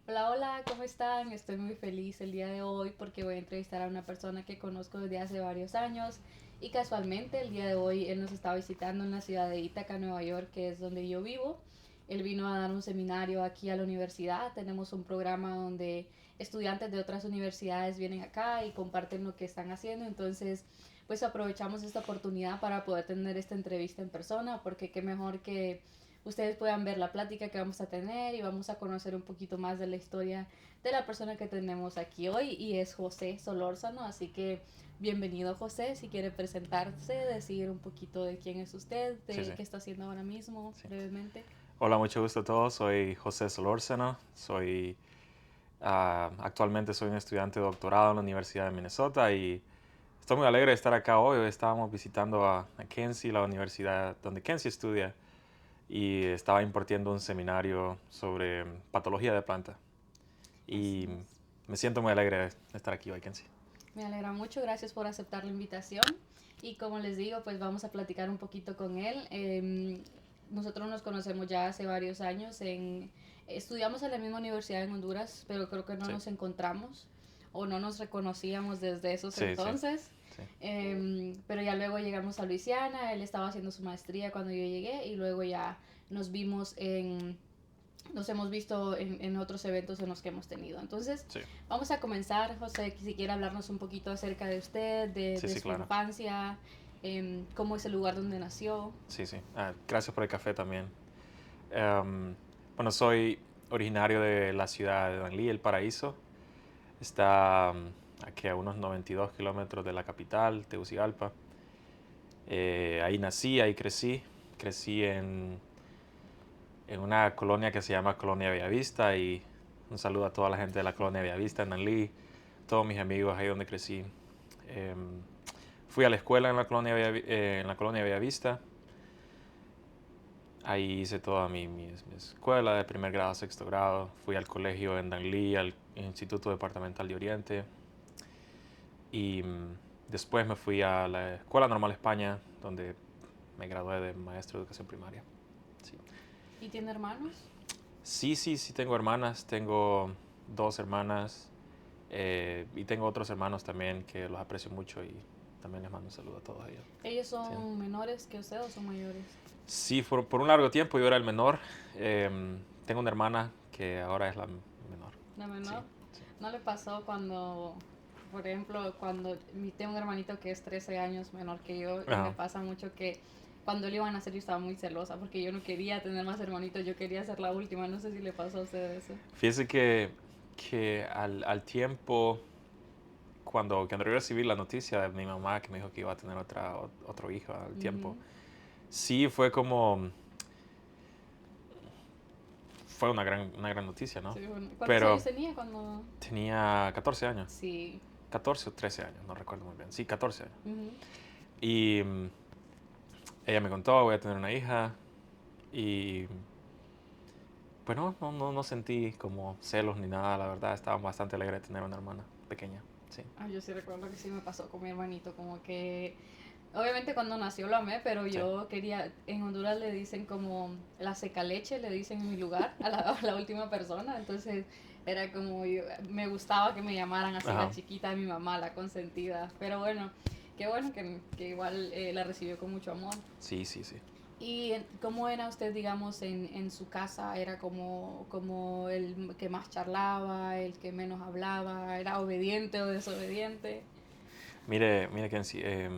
Hola, hola, ¿cómo están? Estoy muy feliz el día de hoy porque voy a entrevistar a una persona que conozco desde hace varios años y casualmente el día de hoy él nos está visitando en la ciudad de Ítaca, Nueva York, que es donde yo vivo. Él vino a dar un seminario aquí a la universidad. Tenemos un programa donde estudiantes de otras universidades vienen acá y comparten lo que están haciendo. Entonces, pues aprovechamos esta oportunidad para poder tener esta entrevista en persona porque qué mejor que ustedes puedan ver la plática que vamos a tener y vamos a conocer un poquito más de la historia de la persona que tenemos aquí hoy y es José Solórzano, así que bienvenido José, si quiere presentarse, decir un poquito de quién es usted, Sí, de sí, qué está haciendo ahora mismo, sí. brevemente. Hola, mucho gusto a todos. Soy José Solórzano. Actualmente soy un estudiante de doctorado en la Universidad de Minnesota y estoy muy alegre de estar acá hoy. Hoy estábamos visitando a Kenzie, la universidad donde Kenzie estudia, y estaba impartiendo un seminario sobre patología de planta. Así Y es. me siento muy alegre de estar aquí hoy, Kenzie. Me alegra mucho, gracias por aceptar la invitación. Y como les digo, pues vamos a platicar un poquito con él. Nosotros nos conocemos ya hace varios años. Estudiamos en la misma universidad en Honduras, pero creo que no Sí, nos encontramos o no nos reconocíamos desde esos sí, sí, entonces. sí. Pero ya luego llegamos a Luisiana, él estaba haciendo su maestría cuando yo llegué y luego ya nos vimos nos hemos visto en otros eventos en los que hemos tenido. Entonces, Sí, vamos a comenzar, José, si quiere hablarnos un poquito acerca de usted, sí, de sí, su claro. infancia, cómo es el lugar donde nació. Sí, sí. Gracias por el café también. Em, bueno, soy originario de la ciudad de Danlí, El Paraíso. Está aquí a unos 92 kilómetros de la capital, Tegucigalpa. Ahí nací, ahí crecí. Crecí en una colonia que se llama Colonia Bellavista y un saludo a toda la gente de la Colonia Bellavista en Danlí, todos mis amigos ahí donde crecí. Em, Fui a la escuela en en la Colonia Bellavista. Ahí hice toda mi escuela de primer grado a sexto grado. Fui al colegio en Danlí, al Instituto Departamental de Oriente. Y después me fui a la Escuela Normal España, donde me gradué de maestro de educación primaria. Sí, ¿Y tiene hermanos? sí, sí, sí tengo hermanas. Tengo dos hermanas y tengo otros hermanos también que los aprecio mucho y también les mando un saludo a todos ellos. ¿Ellos Sí, son menores que usted o son mayores? sí por un largo tiempo yo era el menor. Tengo una hermana que ahora es la menor. La Sí, menor. sí. ¿No le pasó cuando, por ejemplo, tengo un hermanito que es 13 años menor que yo y me Ajá. pasa mucho que cuando le iban a nacer yo estaba muy celosa porque yo no quería tener más hermanitos, yo quería ser la última, no sé si le pasó a usted eso. Fíjese que al tiempo, cuando yo recibí la noticia de mi mamá que me dijo que iba a tener otro hijo al tiempo, Ujú. sí fue una gran noticia, ¿no? Sí, bueno, ¿cuántos años Pero tenía cuando...? tenía 14 años, Sí. 14 o 13 años, no recuerdo muy bien, sí, 14 años. Ujú. Y ella me contó, voy a tener una hija, y pues no sentí como celos ni nada, la verdad, estaba bastante alegre de tener una hermana pequeña, sí. Ah, yo sí recuerdo que sí me pasó con mi hermanito, como que obviamente cuando nació lo amé, pero Sí. yo quería, en Honduras le dicen como la seca leche, le dicen en mi lugar a la última persona, entonces era como me gustaba que me llamaran así la Ajá. chiquita de mi mamá, la consentida, pero bueno que igual la recibió con mucho amor. Sí, sí, sí. ¿Y cómo era usted, digamos, en su casa? ¿Era como el que más charlaba, el que menos hablaba? ¿Era obediente o desobediente? Mire, Kenzie,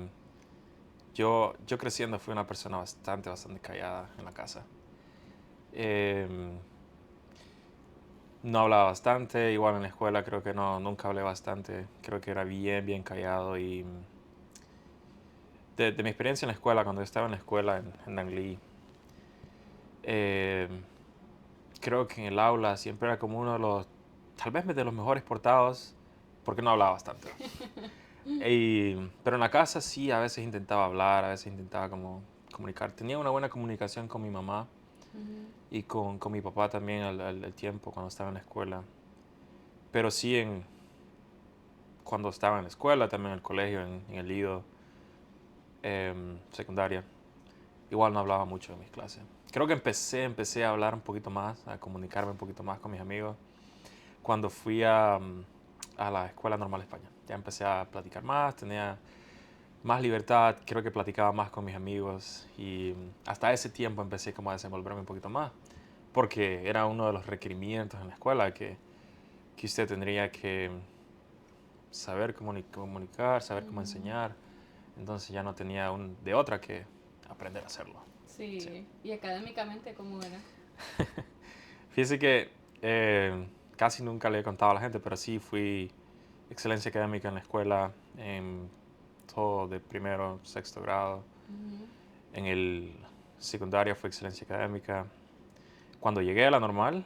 yo creciendo fui una persona bastante callada en la casa. Em, no hablaba bastante, igual en la escuela creo que nunca hablé bastante. Creo que era bien callado y de mi experiencia en la escuela, cuando yo estaba en la escuela en Angli, em, creo que en el aula siempre era como uno de tal vez de los mejores portados, porque no hablaba bastante. Pero en la casa sí, a veces intentaba hablar, a veces intentaba como comunicar. Tenía una buena comunicación con mi mamá Ujú. y con mi papá también al tiempo cuando estaba en la escuela. Pero sí cuando estaba en la escuela, también en el colegio, en el Lido, secundaria, igual no hablaba mucho en mis clases. Creo que empecé a hablar un poquito más, a comunicarme un poquito más con mis amigos cuando fui a la Escuela Normal de España. Ya empecé a platicar más, tenía más libertad, creo que platicaba más con mis amigos y hasta ese tiempo empecé como a desenvolverme un poquito más, porque era uno de los requerimientos en la escuela que usted tendría que saber comunicar, saber cómo Ujú. enseñar, entonces ya no tenía de otra que aprender a hacerlo. Sí. Sí, y académicamente, ¿cómo era? Fíjese que casi nunca le he contado a la gente, pero sí fui excelencia académica en la escuela, en todo de primero, sexto grado. Ujú, En el secundario fue excelencia académica. Cuando llegué a la normal,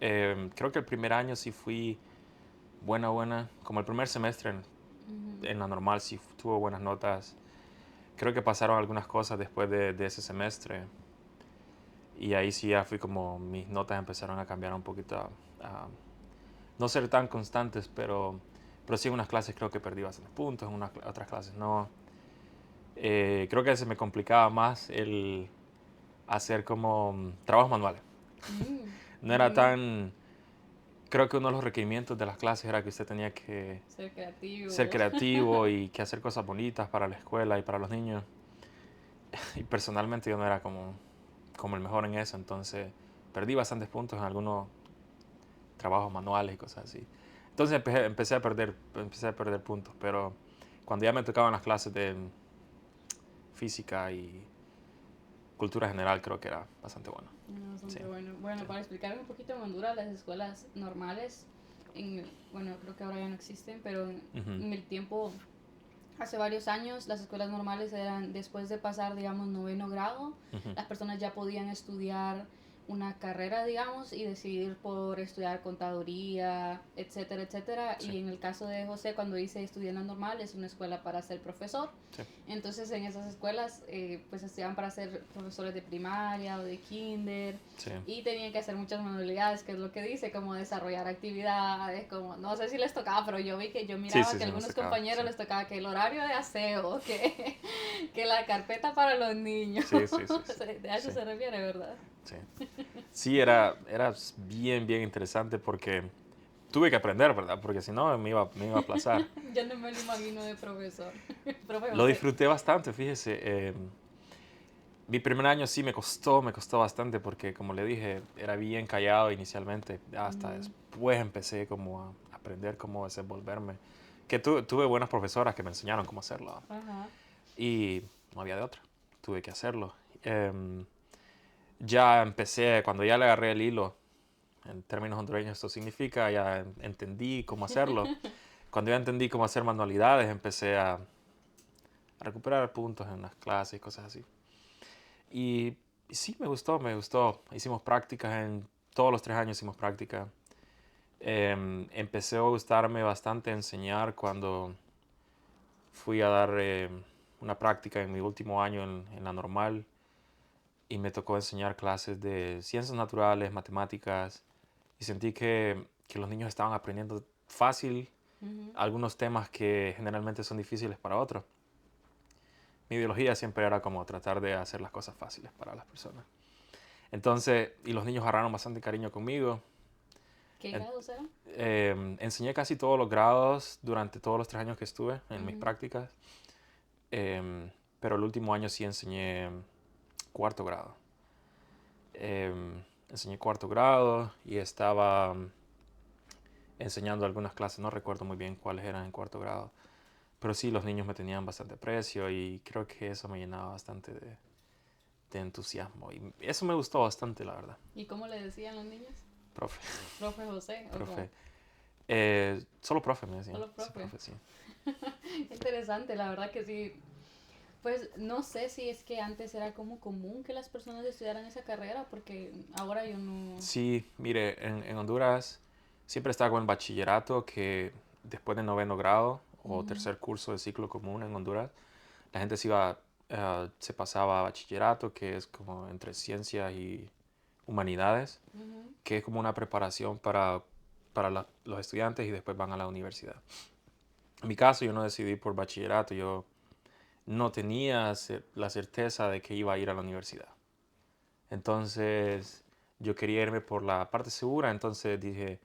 creo que el primer año sí fui buena. Como el primer semestre ujú. en la normal sí tuvo buenas notas. Creo que pasaron algunas cosas después de ese semestre. Y ahí sí ya fui como, mis notas empezaron a cambiar un poquito, a no ser tan constantes, pero sí en unas clases creo que perdí bastantes puntos, en otras clases no. Creo que se me complicaba más el hacer como trabajos manuales. Mm, No era ujú. tan... Creo que uno de los requerimientos de las clases era que usted tenía que Ser ser creativo. creativo y que hacer cosas bonitas para la escuela y para los niños. Y personalmente yo no era como el mejor en eso, entonces perdí bastantes puntos en algunos trabajos manuales y cosas así. Entonces empecé a perder puntos, pero cuando ya me tocaban las clases de física y cultura general creo que era bastante bueno. Sí. Bastante bueno. Bueno, Sí. para explicar un poquito en Honduras, las escuelas normales, bueno, creo que ahora ya no existen, pero Ujú, en el tiempo, hace varios años, las escuelas normales eran después de pasar, digamos, noveno grado, ujú. las personas ya podían estudiar una carrera, digamos, y decidir por estudiar contaduría, etcétera, etcétera. Sí, Y en el caso de José, cuando dice estudiar en la normal, es una escuela para ser profesor. sí, Entonces en esas escuelas pues estudiaban para ser profesores de primaria o de kinder sí. y tenían que hacer muchas manualidades, que es lo que dice, como desarrollar actividades, como no sé si les tocaba, pero yo vi que yo Sí, miraba sí, que a sí, nos algunos tocaba. Sí, compañeros les tocaba que el horario de aseo, que la carpeta para los niños. sí, sí, sí, sí. De eso Sí, se refiere, ¿verdad? sí. Sí, era bien interesante porque tuve que aprender, ¿verdad? Porque si no me iba a aplazar. Yo no me lo imagino de profesor. Profe Lo José. disfruté bastante, fíjese. Mi primer año sí me costó bastante porque, como le dije, era bien callado inicialmente. Hasta Ujú. después empecé como a aprender cómo desenvolverme. Que tuve buenas profesoras que me enseñaron cómo hacerlo. Ajá. Y no había de otra. Tuve que hacerlo. Ya empecé, cuando ya le agarré el hilo, en términos hondureños esto significa, ya entendí cómo hacerlo. Cuando ya entendí cómo hacer manualidades, empecé a recuperar puntos en las clases y cosas así. Y, y sí, me gustó. Hicimos prácticas en todos los 3 años, hicimos práctica. Empecé a gustarme bastante enseñar cuando fui a dar una práctica en mi último año en la normal y me tocó enseñar clases de ciencias naturales, matemáticas y sentí que los niños estaban aprendiendo fácil Ujú. algunos temas que generalmente son difíciles para otros. Mi ideología siempre era como tratar de hacer las cosas fáciles para las personas. Entonces, y los niños agarraron bastante cariño conmigo. ¿Qué En- grados eran? Enseñé casi todos los grados durante todos los 3 años que estuve en mis Ujú. prácticas, pero el último año sí enseñé cuarto grado. Enseñé cuarto grado y estaba enseñando algunas clases, no recuerdo muy bien cuáles eran en cuarto grado, pero sí los niños me tenían bastante aprecio y creo que eso me llenaba bastante de entusiasmo y eso me gustó bastante, la verdad. ¿Y cómo le decían los niños? Profe, Profe José, o como profe. Solo profe me decían, solo sí, profe. profe, sí. Interesante, la verdad que sí. Pues no sé si es que antes era como común que las personas estudiaran esa carrera, porque ahora yo no. Sí, mire, en Honduras siempre está con el bachillerato que después de noveno grado o Ujú, tercer curso de ciclo común en Honduras, la gente se pasaba a bachillerato, que es como entre ciencias y humanidades, ujú. que es como una preparación para los estudiantes y después van a la universidad. En mi caso, yo no decidí por bachillerato, yo no tenía la certeza de que iba a ir a la universidad. Entonces, yo quería irme por la parte segura, entonces dije,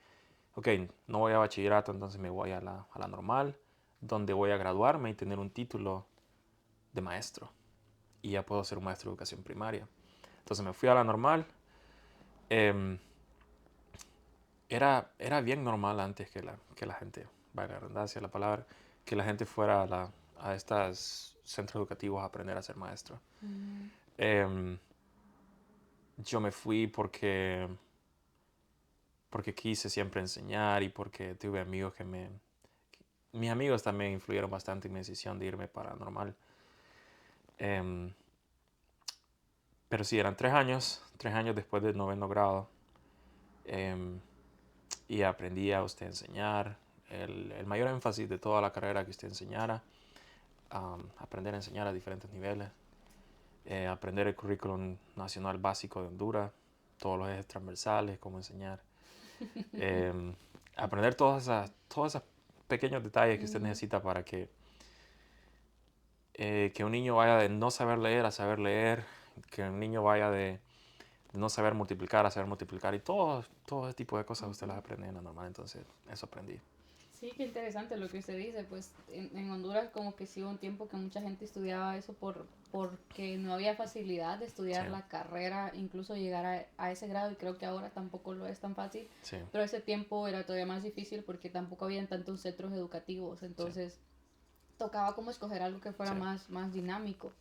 ok, no voy a bachillerato, entonces me voy a la normal, donde voy a graduarme y tener un título de maestro. Y ya puedo ser un maestro de educación primaria. Entonces me fui a la normal. em, era bien normal antes que la gente, valga la redundancia la palabra, que la gente fuera a estos centros educativos a aprender a ser maestro. Ujú. Em, yo me fui porque quise siempre enseñar y porque tuve amigos mis amigos también influyeron bastante en mi decisión de irme para normal. Em, pero sí, eran 3 años después del noveno grado. em, y aprendí a usted enseñar. El mayor énfasis de toda la carrera que usted enseñara, aprender a enseñar a diferentes niveles, aprender el currículum nacional básico de Honduras, todos los ejes transversales, cómo enseñar, em, aprender todos esos pequeños detalles que usted Ujú. necesita para que un niño vaya de no saber leer a saber leer, que un niño vaya de no saber multiplicar a saber multiplicar y todo ese tipo de cosas usted las Ujú. aprende en la normal, entonces eso aprendí. Sí, qué interesante lo que usted dice. Pues en Honduras como que sí hubo un tiempo que mucha gente estudiaba eso porque no había facilidad de Sí, estudiar la carrera, incluso llegar a ese grado, y creo que ahora tampoco lo es tan fácil. sí, Pero ese tiempo era todavía más difícil porque tampoco habían tantos centros educativos, sí, entonces tocaba como escoger algo que fuera sí. más dinámico.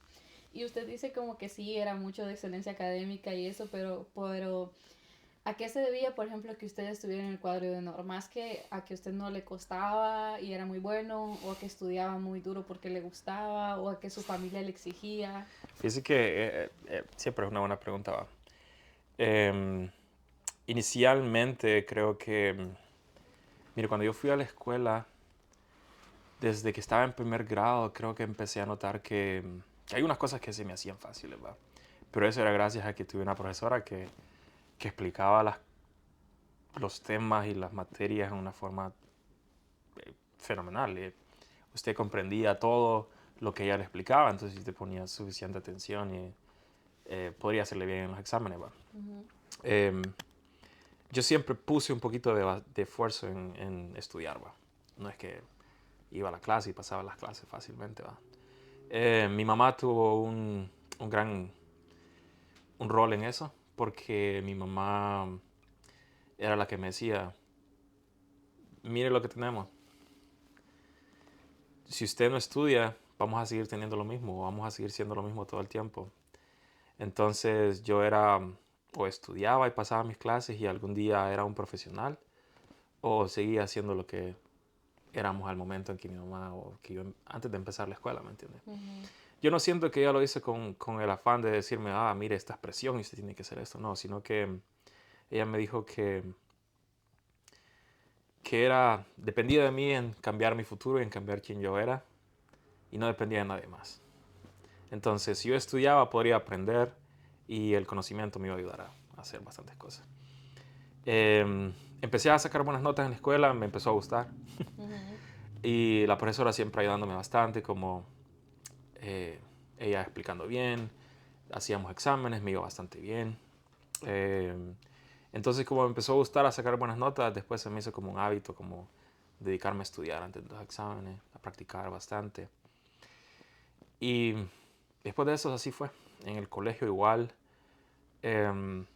Y usted dice como que sí, era mucho de excelencia académica y eso, pero ¿a qué se debía, por ejemplo, que usted estuviera en el cuadro de honor? ¿Más que a que a usted no le costaba y era muy bueno, o a que estudiaba muy duro porque le gustaba, o a que su familia le exigía? Fíjese que siempre es una buena pregunta, ¿va? Em, Inicialmente creo que, mire, cuando yo fui a la escuela, desde que estaba en primer grado, creo que empecé a notar que hay unas cosas que se me hacían fáciles, ¿va? Pero eso era gracias a que tuve una profesora que explicaba los temas y las materias de una forma fenomenal. Usted comprendía todo lo que ella le explicaba, entonces si usted ponía suficiente atención y podría hacerle bien en los exámenes, ¿va? Ujú. Em, yo siempre puse un poquito de esfuerzo en estudiar, ¿va? No es que iba a la clase y pasaba las clases fácilmente, ¿va? Mi mamá tuvo un gran un rol en eso, porque mi mamá era la que me decía, mire lo que tenemos, si usted no estudia, vamos a seguir teniendo lo mismo, vamos a seguir siendo lo mismo todo el tiempo. Entonces yo era, o estudiaba y pasaba mis clases y algún día era un profesional, o seguía haciendo lo que éramos al momento en que mi mamá, o que yo, antes de empezar la escuela, ¿me entiende? Ujú. Yo no siento que ella lo hice con el afán de decirme, mire, esta es presión y usted tiene que hacer esto, no, sino que ella me dijo dependía de mí en cambiar mi futuro y en cambiar quién yo era, y no dependía de nadie más. Entonces, si yo estudiaba, podría aprender y el conocimiento me iba a ayudar a hacer bastantes cosas. Empecé a sacar buenas notas en la escuela, me empezó a gustar. Ujú. Y la profesora siempre ayudándome bastante, como eh, ella explicando bien, hacíamos exámenes, me iba bastante bien. Eh, entonces, como me empezó a gustar a sacar buenas notas, después se me hizo como un hábito, como dedicarme a estudiar antes de los exámenes, a practicar bastante. Y después de eso así fue. En el colegio igual. em,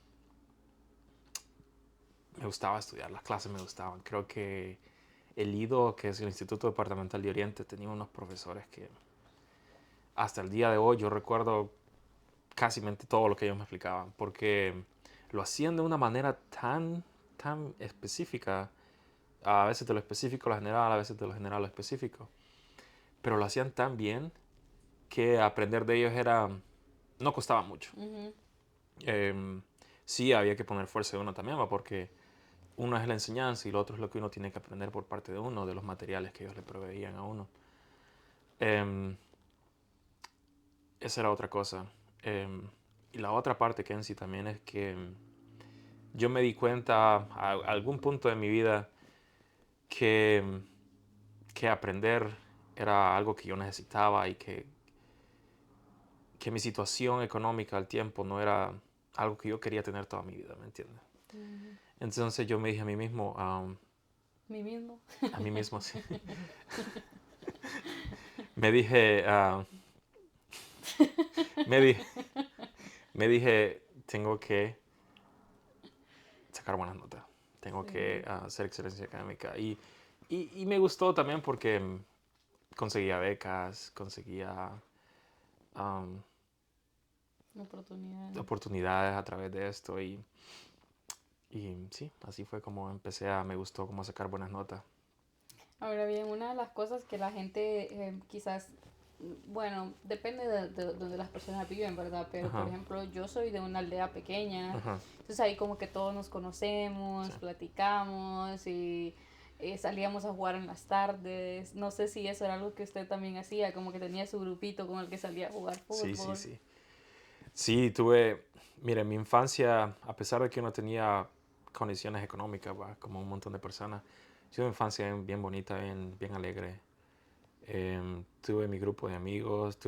Me gustaba estudiar, las clases me gustaban. Creo que el IDO, que es el Instituto Departamental de Oriente, tenía unos profesores que hasta el día de hoy yo recuerdo casi todo lo que ellos me explicaban, porque lo hacían de una manera tan específica, a veces de lo específico a lo general, a veces de lo general a lo específico, pero lo hacían tan bien que aprender de ellos no costaba mucho. Ujú. Em, sí había que poner fuerza de uno también, ¿va? Porque uno es la enseñanza y lo otro es lo que uno tiene que aprender por parte de uno, de los materiales que ellos le proveían a uno. Em, Esa era otra cosa. Em, y la otra parte, Kenzie, también es que yo me di cuenta a algún punto de mi vida que, que aprender era algo que yo necesitaba y que mi situación económica al tiempo no era algo que yo quería tener toda mi vida, ¿me entiendes? Ujú. Entonces yo me dije a mí mismo, mí mismo. a mí mismo, sí. Me dije, me dije, me dije, tengo que sacar buenas notas, tengo que Sí. hacer excelencia académica. Y me gustó también porque conseguía becas, conseguía um, Oportunidades. oportunidades a través de esto y sí, así fue como me gustó cómo sacar buenas notas. Ahora bien, una de las cosas que la gente quizás, bueno, depende de donde las personas viven, ¿verdad? Pero por Ajá, ejemplo, yo soy de una aldea pequeña, ajá, entonces ahí como que todos nos sí. conocemos, platicamos y salíamos a jugar en las tardes. No sé si eso era algo que usted también hacía, como que tenía su grupito con el que salía a jugar Sí, sí, fútbol. sí. Sí, mire, mi infancia, a pesar de que no tenía condiciones económicas, va, como un montón de personas, tuve una infancia bien bonita, bien alegre. Tuve mi grupo de amigos,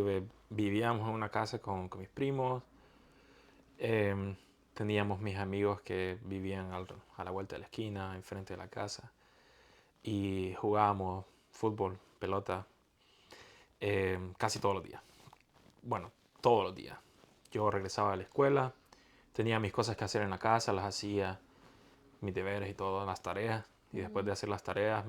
vivíamos en una casa con mis primos, em, teníamos mis amigos que vivían a la vuelta de la esquina, enfrente de la casa, y jugábamos fútbol, pelota, casi todos los días. Bueno, todos los días. Yo regresaba a la escuela, tenía mis cosas que hacer en la casa, las hacía, mis deberes y todas las tareas. Y después de Ujú. hacer las tareas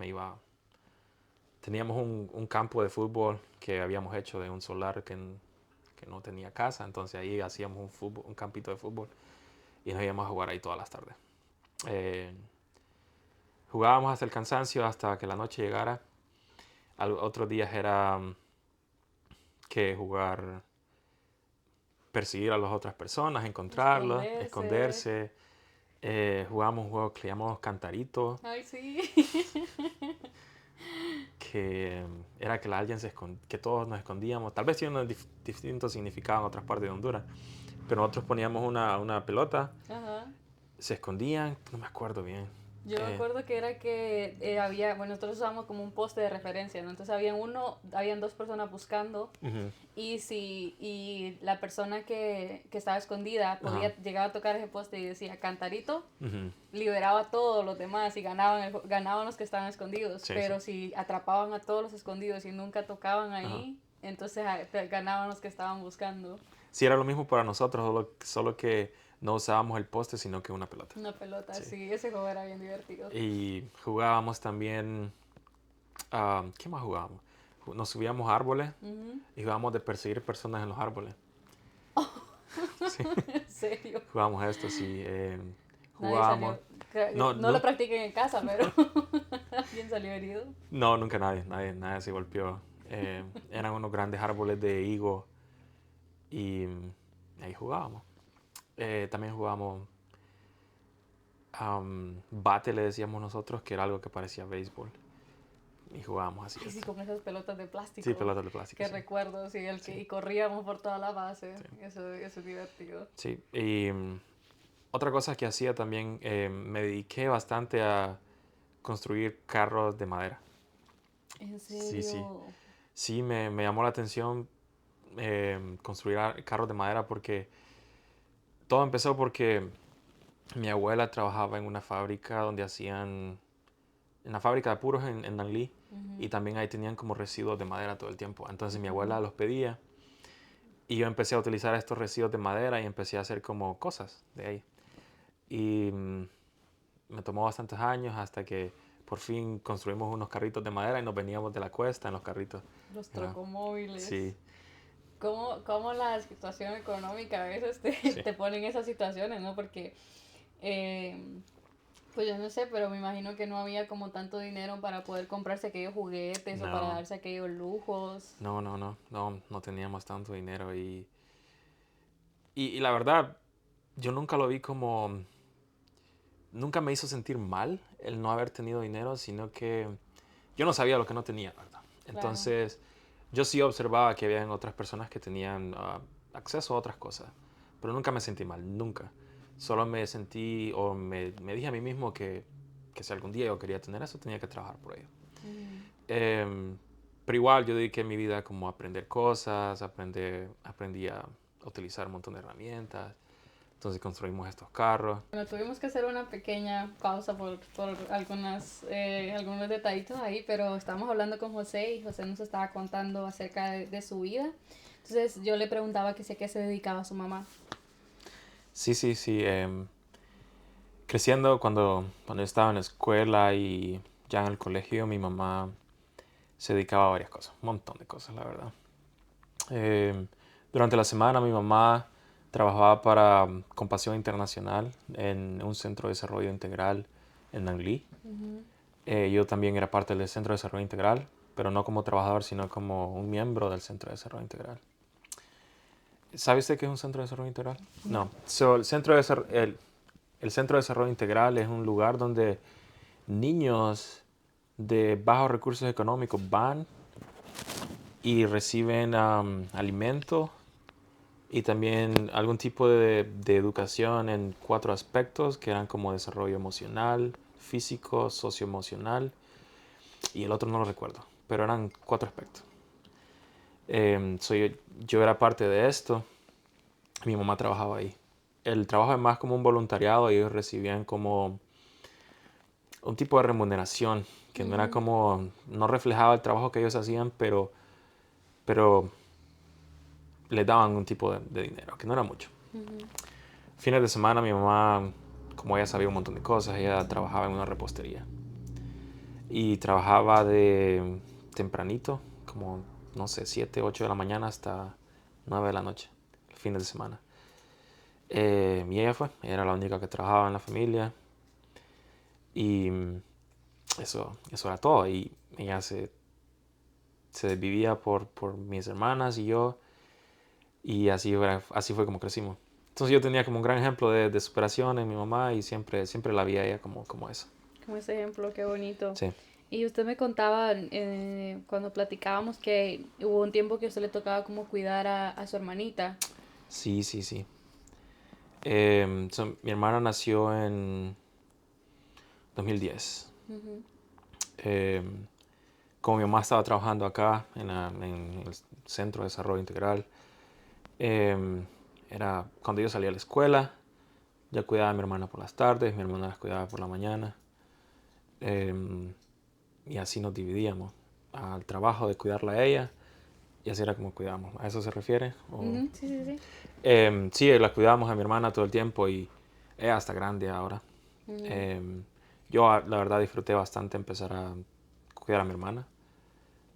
Teníamos un campo de fútbol que habíamos hecho de un solar que no tenía casa, entonces ahí hacíamos un campito de fútbol y nos íbamos a jugar ahí todas las tardes. Eh, Jugábamos hasta el cansancio, hasta que la noche llegara. Otros días era que jugar, perseguir a las otras personas, encontrarlos, Esconderse. esconderse. Jugábamos un juego que le llamamos Cantarito, Ay, sí. que era que que todos nos escondíamos. Tal vez tiene un distinto significado en otras partes de Honduras, pero nosotros poníamos una pelota, Ajá. se escondían, no me acuerdo bien. Yo me Eh, acuerdo que era que había, bueno, nosotros usábamos como un poste de referencia, ¿no? Entonces habían dos personas buscando Ujú, y la persona que estaba escondida ajá, podía llegar a tocar ese poste y decía cantarito, ujú, liberaba a todos los demás y ganaban los que estaban escondidos, sí, sí, pero si atrapaban a todos los escondidos y nunca tocaban ajá. ahí, entonces ganaban los que estaban buscando Sí, era lo mismo para nosotros, solo que no usábamos el poste, sino que una pelota. una pelota. Sí. Sí, ese juego era bien divertido. Y jugábamos también, ¿qué más jugábamos? Nos subíamos a árboles Ujú. y jugábamos de perseguir personas en los árboles. Sí, En serio. jugábamos esto, sí. Nadie Jugábamos. salió. No, No lo no, practiquen en casa, pero alguien salió herido. no, nunca nadie se golpeó. Eran unos grandes árboles de higo y ahí jugábamos. También jugábamos bate, le decíamos nosotros, que era algo que parecía béisbol. Y jugábamos así Ay, sí, esto. con esas pelotas de Sí, plástico. pelotas de plástico, Que sí. recuerdo, sí, Sí, y corríamos por toda la base. sí. Eso es divertido. Sí. Y otra cosa que hacía también, me dediqué bastante a construir carros de madera. En Sí, sí. serio. Sí, me llamó la atención construir carros de madera porque todo empezó porque mi abuela trabajaba en una fábrica en la fábrica de puros en Nanlí y Ujú, también ahí tenían como residuos de madera todo el tiempo. Entonces mi ujú. abuela los pedía y yo empecé a utilizar estos residuos de madera y empecé a hacer como cosas de ahí. Y me tomó bastantes años hasta que por fin construimos unos carritos de madera y nos veníamos de la cuesta en los carritos. Los Era- trocomóviles. sí, ¿Cómo la situación económica a veces sí. te pone en esas situaciones, ¿no? Porque eh, pues yo no sé, pero me imagino que no había como tanto dinero para poder comprarse aquellos juguetes o para No, darse aquellos lujos. no teníamos tanto dinero y la verdad, yo nunca lo vi como, nunca me hizo sentir mal el no haber tenido dinero, sino que yo no sabía lo que no tenía, ¿verdad? Claro. Entonces, yo sí observaba que había otras personas que tenían acceso a otras cosas, pero nunca me sentí mal, nunca. Solo me sentí o me dije a mí mismo que si algún día yo quería tener eso, tenía que trabajar por ello. Ujú. Em, pero igual yo dediqué mi vida como a aprender cosas, aprendí a utilizar un montón de herramientas. Entonces construimos estos carros. Bueno, tuvimos que hacer una pequeña pausa por algunos detallitos ahí, pero estábamos hablando con José y José nos estaba contando acerca de su vida. Entonces yo le preguntaba que sé qué se dedicaba a su mamá. Sí, sí, sí. Creciendo, cuando yo estaba en la escuela y ya en el colegio, mi mamá se dedicaba a varias cosas, un montón de cosas, la verdad. Eh, Durante la semana mi mamá trabajaba para Compasión Internacional en un centro de desarrollo integral en Nanglí. Ujú. Yo también era parte del Centro de Desarrollo Integral, pero no como trabajador, sino como un miembro del Centro de Desarrollo Integral. ¿Sabe usted qué es un Centro de Desarrollo Integral? No. No. El Centro de Desarrollo Integral es un lugar donde niños de bajos recursos económicos van y reciben alimento y también algún tipo de educación en 4 aspectos que eran como desarrollo emocional, físico, socioemocional y el otro no lo recuerdo, pero eran 4 aspectos. Yo era parte de esto, mi mamá trabajaba ahí. El trabajo es más como un voluntariado, ellos recibían como un tipo de remuneración que no era Ujú. como, no reflejaba el trabajo que ellos hacían, pero les daban un tipo de dinero, que no era mucho. Ujú. Fines de semana mi mamá, como ella sabía un montón de cosas, ella trabajaba en una repostería. Y trabajaba de tempranito, como, no sé, 7, 8 de la mañana hasta 9 de la noche, el fin de semana. Y ella era la única que trabajaba en la familia. Y eso era todo. Y ella se desvivía por mis hermanas y yo. Y así fue como crecimos. Entonces yo tenía como un gran ejemplo de superación en mi mamá y siempre la vi a ella como eso. Como ese ejemplo, qué bonito. Sí, Y usted me contaba cuando platicábamos que hubo un tiempo que a usted le tocaba como cuidar a su hermanita. sí, sí, sí. Mi hermana nació en 2010. Ujú. Em, Como mi mamá estaba trabajando acá en el Centro de Desarrollo Integral, em, era cuando yo salía a la escuela, yo cuidaba a mi hermana por las tardes, mi hermana las cuidaba por la mañana. em, y así nos dividíamos al trabajo de cuidarla a ella y así era como cuidábamos. ¿A eso se refiere? Ujú, sí, sí, sí. Sí, la cuidábamos a mi hermana todo el tiempo y ella está grande ahora. Ujú. Em, yo la verdad disfruté bastante empezar a cuidar a mi hermana.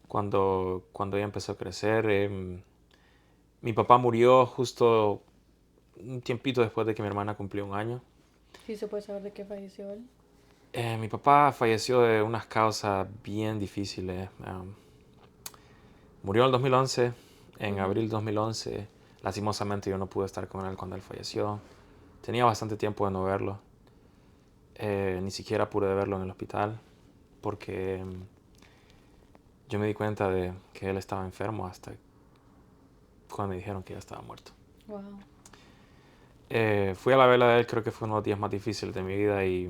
Cuando ella empezó a crecer, mi papá murió justo un tiempito después de que mi hermana cumplió 1 año. Sí, se puede saber de qué falleció él. Mi papá falleció de unas causas bien difíciles. Murió en el 2011, en Ujú. abril de 2011. Lastimosamente yo no pude estar con él cuando él falleció. Tenía bastante tiempo de no verlo. Ni siquiera pude verlo en el hospital porque yo me di cuenta de que él estaba enfermo hasta cuando me dijeron que ya estaba muerto. Wow. Fui a la vela de él, creo que fue uno de los días más difíciles de mi vida y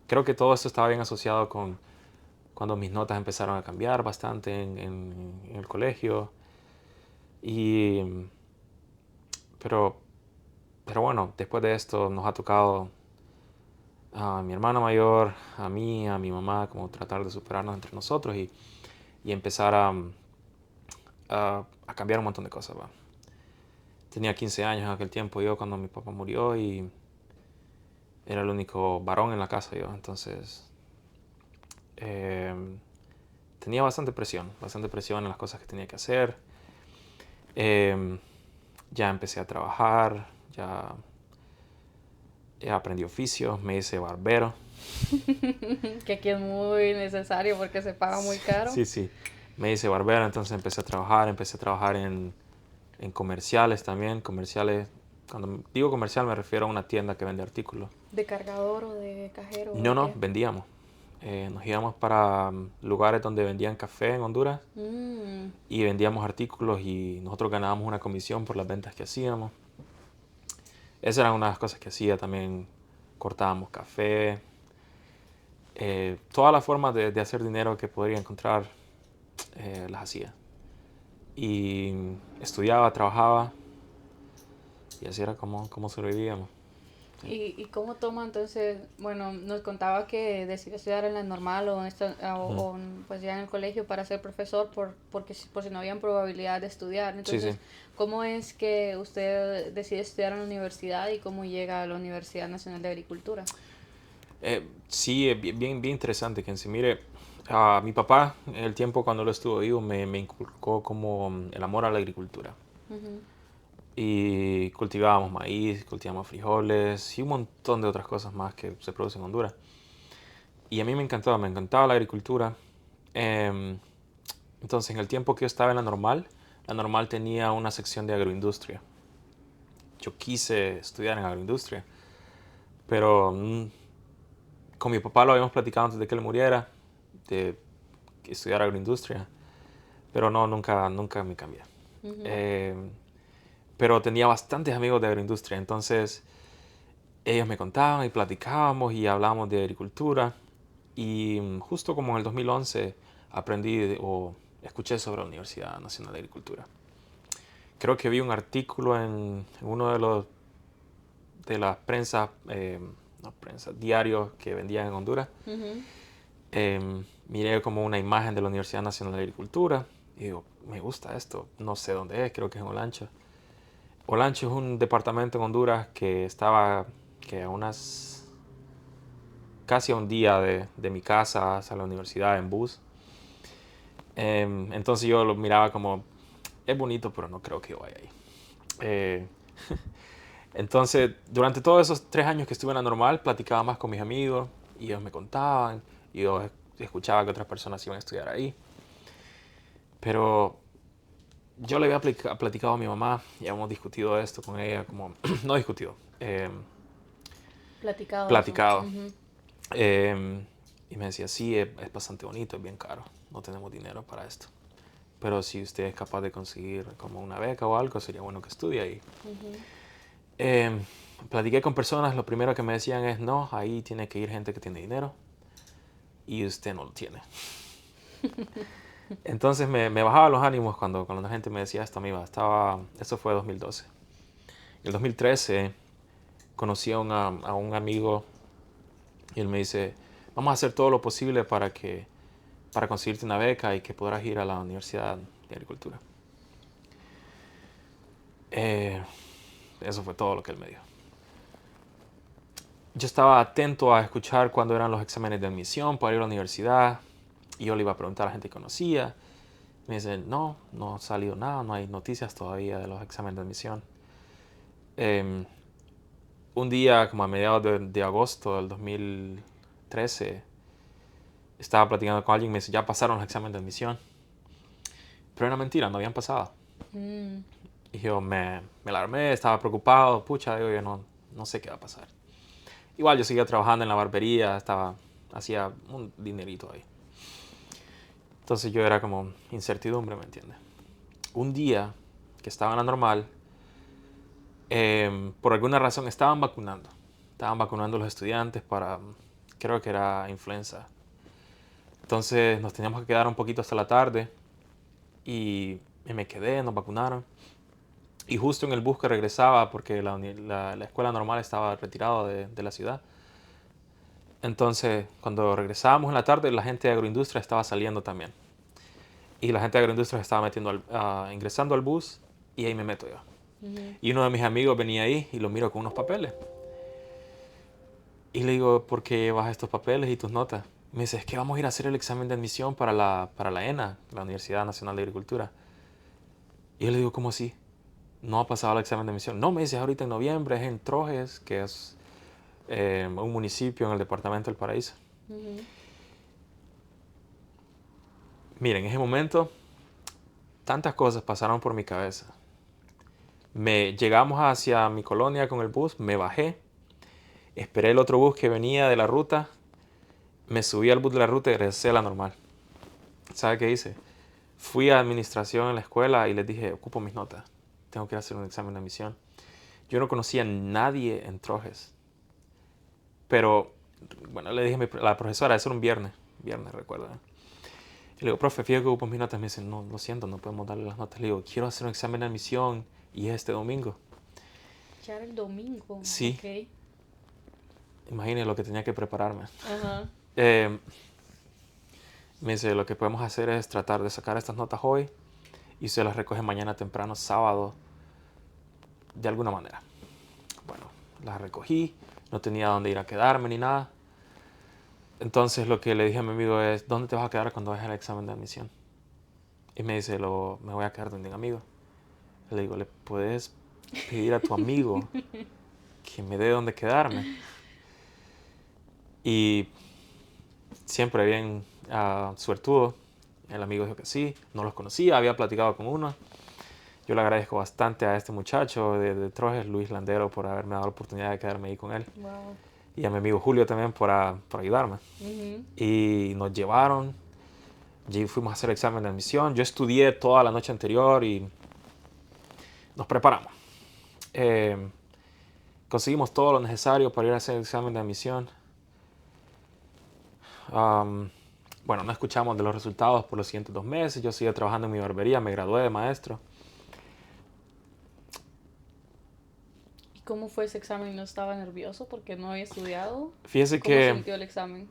creo que todo esto estaba bien asociado con cuando mis notas empezaron a cambiar bastante en el colegio. Y, pero, pero bueno, después de esto nos ha tocado a mi hermana mayor, a mí, a mi mamá, como tratar de superarnos entre nosotros y empezar a cambiar un montón de cosas. ¿Va? Tenía 15 años en aquel tiempo yo cuando mi papá murió y era el único varón en la casa yo. Entonces eh, tenía bastante presión en las cosas que tenía que hacer. Eh, ya empecé a trabajar, ya aprendí oficios, me hice barbero. Que aquí es muy necesario porque se paga muy caro. Sí, sí, me hice barbero, entonces empecé a trabajar en comerciales también, comerciales, cuando digo comercial me refiero a una tienda que vende artículos. ¿De cargador o de cajero o No, de no, qué? vendíamos. Nos íbamos para lugares donde vendían café en Honduras Mm. y vendíamos artículos y nosotros ganábamos una comisión por las ventas que hacíamos. Esas eran unas cosas que hacía también. Cortábamos café. Todas las formas de hacer dinero que podría encontrar las hacía. Y estudiaba, trabajaba y así era como sobrevivíamos. ¿Y cómo toma entonces? Bueno, nos contaba que decidió estudiar en la normal Ujú. pues ya en el colegio para ser profesor por si no habían probabilidad de estudiar. Sí, sí. Entonces, ¿cómo es que usted decide estudiar en la universidad y cómo llega a la Universidad Nacional de Agricultura? Sí, es bien interesante que se mire. A mi papá, en el tiempo cuando lo estuvo vivo, me inculcó como el amor a la agricultura. Ujú, Y cultivábamos maíz, cultivábamos frijoles y un montón de otras cosas más que se producen en Honduras. Y a mí me encantaba la agricultura. Em, entonces, en el tiempo que yo estaba en la normal tenía una sección de agroindustria. Yo quise estudiar en agroindustria, pero con mi papá lo habíamos platicado antes de que él muriera, de estudiar agroindustria, pero no, nunca me cambié. ujú. Eh, pero tenía bastantes amigos de agroindustria, entonces ellos me contaban y platicábamos y hablábamos de agricultura. Y justo como en el 2011 aprendí o escuché sobre la Universidad Nacional de Agricultura. Creo que vi un artículo en uno de las prensas, no prensa, diarios que vendían en Honduras. Ujú. Miré como una imagen de la Universidad Nacional de Agricultura y digo, me gusta esto, no sé dónde es, creo que es en Olancho. Olancho es un departamento en Honduras que estaba que a unas casi a un día de mi casa hacia la universidad en bus. Entonces yo lo miraba como, es bonito, pero no creo que yo vaya ahí. Eh, entonces, durante todos esos 3 años que estuve en la normal, platicaba más con mis amigos y ellos me contaban y yo escuchaba que otras personas iban a estudiar ahí. Pero yo le había platicado a mi mamá y habíamos discutido esto con ella, como, no discutido, Platicado eso. platicado. Ujú. Y me decía, sí, es bastante bonito, es bien caro, no tenemos dinero para esto. Pero si usted es capaz de conseguir como una beca o algo, sería bueno que estudie ahí. Ujú. Eh, Platiqué con personas, lo primero que me decían es, no, ahí tiene que ir gente que tiene dinero y usted no lo tiene. Entonces me bajaba los ánimos cuando la gente me decía esto a mí. Eso fue 2012. En el 2013 conocí a un amigo y él me dice, vamos a hacer todo lo posible para conseguirte una beca y que podrás ir a la Universidad de Agricultura. Eh, Eso fue todo lo que él me dijo. Yo estaba atento a escuchar cuándo eran los exámenes de admisión para ir a la universidad y yo le iba a preguntar a la gente que conocía. Me dicen, no ha salido nada, no hay noticias todavía de los exámenes de admisión. Eh, un día, como a mediados de agosto del 2013, estaba platicando con alguien y me dice, ya pasaron los exámenes de admisión. Pero era mentira, no habían pasado. Mm. Y yo me alarmé, estaba preocupado, pucha, digo, yo no sé qué va a pasar. Igual yo seguía trabajando en la barbería, hacía un dinerito ahí. Entonces yo era como incertidumbre, ¿me entiendes? Un día que estaba en la normal, por alguna razón estaban vacunando. Estaban vacunando a los estudiantes para, creo que era influenza. Entonces nos teníamos que quedar un poquito hasta la tarde y me quedé, nos vacunaron. Y justo en el bus que regresaba, porque la escuela normal estaba retirada de la ciudad. Entonces, cuando regresábamos en la tarde, la gente de agroindustria estaba saliendo también. Y la gente de agroindustria estaba ingresando al bus y ahí me meto yo. Ujú. Y uno de mis amigos venía ahí y lo miro con unos papeles. Y le digo, ¿por qué llevas estos papeles y tus notas? Me dice, es que vamos a ir a hacer el examen de admisión para la ENA, la Universidad Nacional de Agricultura. Y yo le digo, ¿cómo así? No ha pasado el examen de admisión. No, me dice, ahorita en noviembre es en Trojes, que es un municipio en el departamento del Paraíso. Ujú. Miren, en ese momento, tantas cosas pasaron por mi cabeza. Llegamos hacia mi colonia con el bus, me bajé, esperé el otro bus que venía de la ruta, me subí al bus de la ruta y regresé a la normal. ¿Sabe qué hice? Fui a administración en la escuela y les dije, ocupo mis notas, tengo que ir a hacer un examen de admisión. Yo no conocía a nadie en Trojes, pero bueno, le dije a la profesora, eso era un viernes recuerdo. Y le digo, profe, fíjate que ocupo mis notas. Me dice, no, lo siento, no podemos darle las notas. Le digo, quiero hacer un examen de admisión y es este domingo. Ya era el domingo, Sí, ok. imagínate lo que tenía que prepararme. Ajá. Eh, Me dice, lo que podemos hacer es tratar de sacar estas notas hoy y se las recoge mañana temprano, sábado, de alguna manera. Bueno, las recogí, no tenía dónde ir a quedarme ni nada. Entonces lo que le dije a mi amigo es, ¿dónde te vas a quedar cuando hagas el examen de admisión? Y me dice, me voy a quedar donde un amigo. Le digo, ¿le puedes pedir a tu amigo que me dé dónde quedarme? Y siempre bien suertudo, el amigo dijo que sí, no los conocía, había platicado con uno. Yo le agradezco bastante a este muchacho de Trojes, Luis Landero, por haberme dado la oportunidad de quedarme ahí con él. Wow. Y a mi amigo Julio también por ayudarme. Ujú. Y nos llevaron, y fuimos a hacer el examen de admisión. Yo estudié toda la noche anterior y nos preparamos. Eh, Conseguimos todo lo necesario para ir a hacer el examen de admisión. Bueno, no escuchamos de los resultados por los siguientes 2 meses. Yo seguí trabajando en mi barbería, me gradué de maestro. ¿Y cómo fue ese examen? ¿No estaba nervioso porque no había estudiado? Fíjese ¿Cómo que sintió el examen?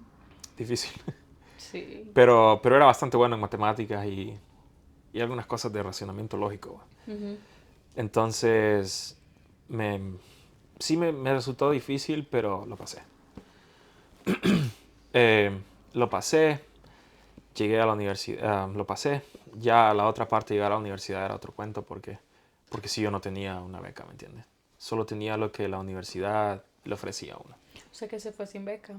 difícil, Sí. pero era bastante bueno en matemáticas y algunas cosas de racionamiento lógico. Ujú. Entonces, sí me resultó difícil, pero lo pasé. Lo pasé, llegué a la universidad, lo pasé. Ya la otra parte, llegar a la universidad era otro cuento porque sí yo no tenía una beca, ¿me entiendes? Solo tenía lo que la universidad le ofrecía a uno. O sea que se fue sin beca.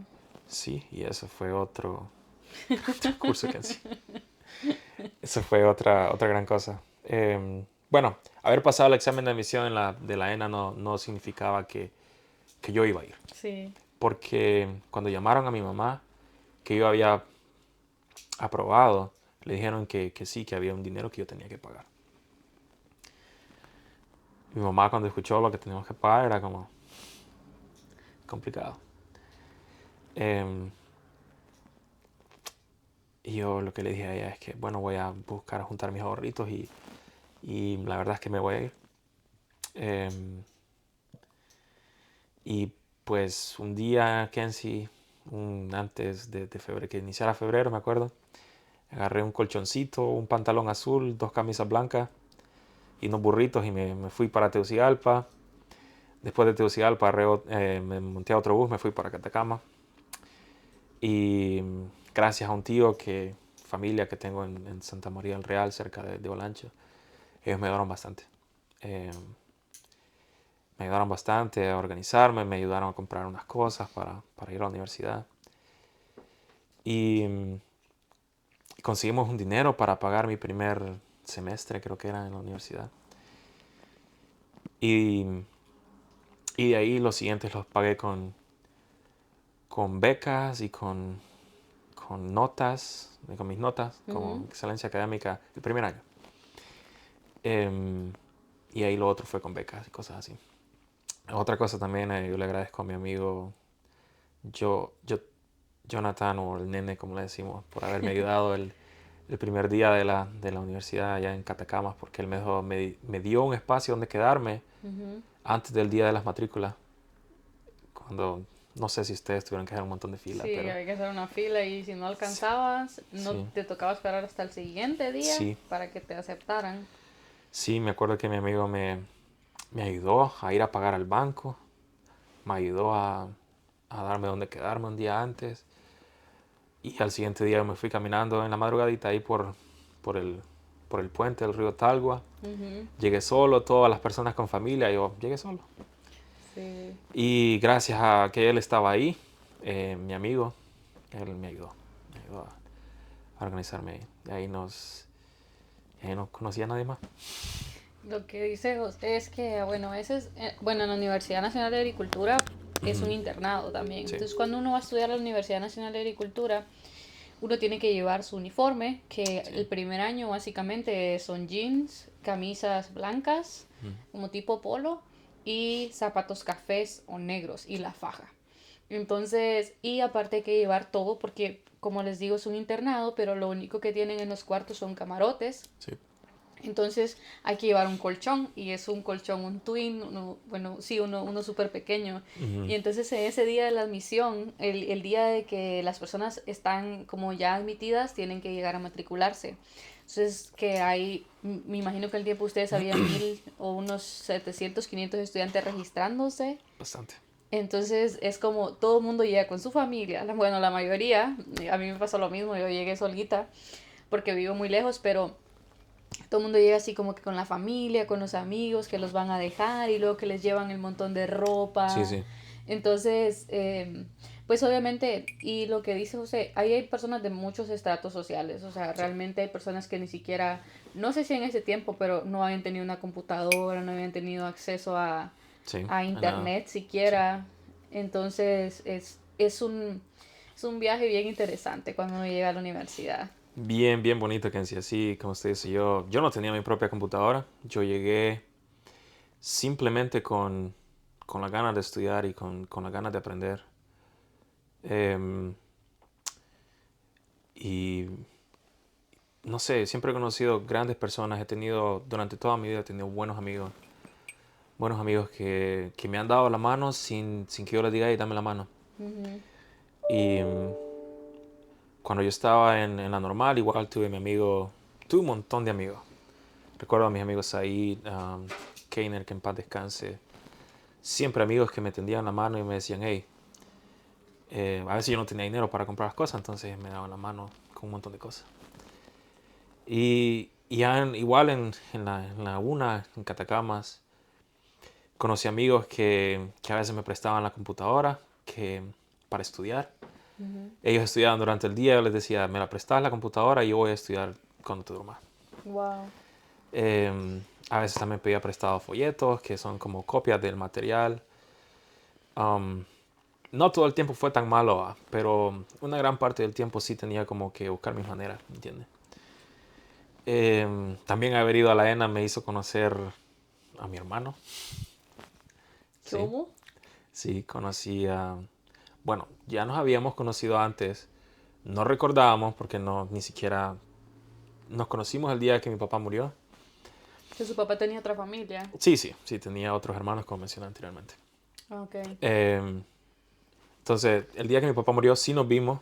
Sí, y eso fue otro curso que sí. Eso fue otra gran cosa. Bueno, haber pasado el examen de admisión de la ENA no significaba que yo iba a ir. Sí. Porque cuando llamaron a mi mamá, que yo había aprobado, le dijeron que sí, que había un dinero que yo tenía que pagar. Mi mamá cuando escuchó lo que teníamos que pagar era como complicado. Em, y yo lo que le dije a ella es que, bueno, voy a buscar juntar mis ahorritos y la verdad es que me voy a ir. Em, y pues un día, Kenzie, antes de febrero, que iniciara febrero, me acuerdo, agarré un colchoncito, un pantalón azul, 2 camisas blancas y unos burritos y me fui para Tegucigalpa. Después de Tegucigalpa me monté a otro bus, me fui para Catacama. Y gracias a un tío, familia que tengo en Santa María del Real, cerca de Olancho, ellos me ayudaron bastante. Eh, Me ayudaron bastante a organizarme, me ayudaron a comprar unas cosas para ir a la universidad. Y conseguimos un dinero para pagar mi primer semestre, creo que era en la universidad. Y, y de ahí los siguientes los pagué con becas y con notas, con mis notas, como Ujú. excelencia académica el primer año. Y ahí lo otro fue con becas y cosas así. Otra cosa también, yo le agradezco a mi amigo yo, yo, Jonathan, o el nene como le decimos, por haberme ayudado el primer día de la universidad allá en Catacamas, porque él me dio un espacio donde quedarme Ujú. antes del día de las matrículas, cuando no sé si ustedes tuvieron que hacer un montón de fila, Sí, pero había que hacer una fila y si no sí, alcanzabas, no sí, te tocaba esperar hasta el siguiente día sí, para que te aceptaran. sí, me acuerdo que mi amigo me ayudó a ir a pagar al banco, me ayudó a darme donde quedarme un día antes. Y al siguiente día me fui caminando en la madrugadita ahí por el, por el puente del río Talgua. Ujú. Llegué solo, todas las personas con familia, yo llegué solo. Sí. Y gracias a que él estaba ahí, mi amigo, él me ayudó a organizarme ahí. Y ahí no conocía a nadie más. Lo que dice José es que, bueno, bueno, en la Universidad Nacional de Agricultura es un Ujú. internado también. Sí, Entonces, cuando uno va a estudiar a la Universidad Nacional de Agricultura, uno tiene que llevar su uniforme, que sí. el primer año básicamente son jeans, camisas blancas, Ujú. como tipo polo, y zapatos cafés o negros y la faja. Entonces, y aparte hay que llevar todo porque, como les digo, es un internado, pero lo único que tienen en los cuartos son camarotes. Sí. Entonces hay que llevar un colchón y es un colchón, un twin, bueno, sí, uno súper pequeño. Ujú. Y entonces en ese día de la admisión, el día de que las personas están como ya admitidas, tienen que llegar a matricularse. Entonces que hay, me imagino que el tiempo ustedes había 1000 o unos 700 500 estudiantes registrándose. Bastante. Entonces es como todo el mundo llega con su familia. Bueno, la mayoría, a mí me pasó lo mismo, yo llegué solita porque vivo muy lejos, pero todo el mundo llega así como que con la familia, con los amigos que los van a dejar y luego que les llevan el montón de Sí, ropa. sí. Entonces, pues obviamente, y lo que dice José, ahí hay personas de muchos estratos sociales, o sea, Sí. realmente hay personas que ni siquiera, no sé si en ese tiempo, pero no habían tenido una computadora, no habían tenido acceso Sí, a a nada. internet Sí. siquiera. Entonces, es un viaje bien interesante cuando uno llega a la universidad. Bien, bien bonito, Kenzie. Así como usted dice, yo no tenía mi propia computadora. Yo llegué simplemente con las ganas de estudiar y con las ganas de aprender. Em, y no sé, siempre he conocido grandes personas. He tenido, durante toda mi vida, he tenido buenos amigos. Buenos amigos que me han dado la mano sin que yo les diga, hey, dame la mano. Ujú. Y cuando yo estaba en la normal, igual tuve un montón de amigos. Recuerdo a mis amigos ahí, Keiner, que en paz descanse. Siempre amigos que me tendían la mano y me decían, hey, a veces yo no tenía dinero para comprar las cosas, entonces me daban la mano con un montón de cosas. Y ya igual en la UNA, en Catacamas, conocí amigos que a veces me prestaban la computadora para estudiar. Ujú. Ellos estudiaban durante el día, yo les decía, me la prestas la computadora y yo voy a estudiar cuando te durmas. Wow. A veces también pedía prestado folletos, que son como copias del material. Um, no todo el tiempo fue tan malo, pero una gran parte del tiempo sí tenía como que buscar mis maneras, ¿entiendes? También haber ido a la ENA me hizo conocer a mi hermano, ¿sí? ¿Cómo? Sí, conocí a... Bueno, ya nos habíamos conocido antes, no recordábamos porque no, ni siquiera nos conocimos el día que mi papá murió. Que su papá tenía otra familia. Sí, sí, sí, tenía otros hermanos como mencioné anteriormente. Ok. Eh, entonces, el día que mi papá murió sí nos vimos,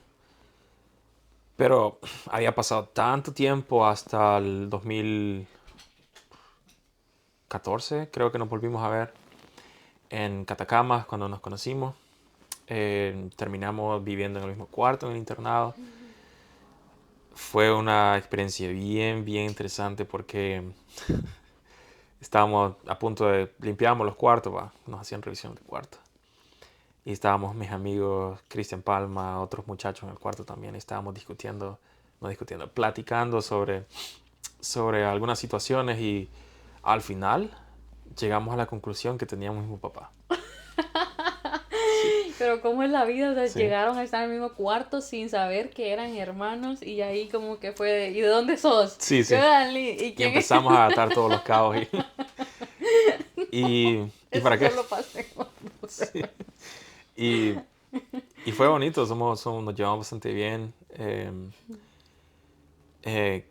pero había pasado tanto tiempo hasta el 2014, creo que nos volvimos a ver en Catacamas cuando nos conocimos. Terminamos viviendo en el mismo cuarto, en el internado. Fue una experiencia bien, bien interesante porque estábamos a punto de limpiábamos los cuartos, ¿va? Nos hacían revisión de cuarto. Y estábamos mis amigos Cristian Palma, otros muchachos en el cuarto también. Estábamos discutiendo, no discutiendo, platicando sobre algunas situaciones y al final llegamos a la conclusión que teníamos un mismo papá. Sí, Pero cómo es la vida, o sea, sí, llegaron a estar en el mismo cuarto sin saber que eran hermanos y ahí como que fue ¿y de dónde sos? sí, Yo sí. de Danlí, ¿y Y quién es? empezamos a atar todos los cabos y ¿para Eso qué? solo pasa en Honduras. Sí. Y, y fue bonito, nos llevamos bastante bien. Eh,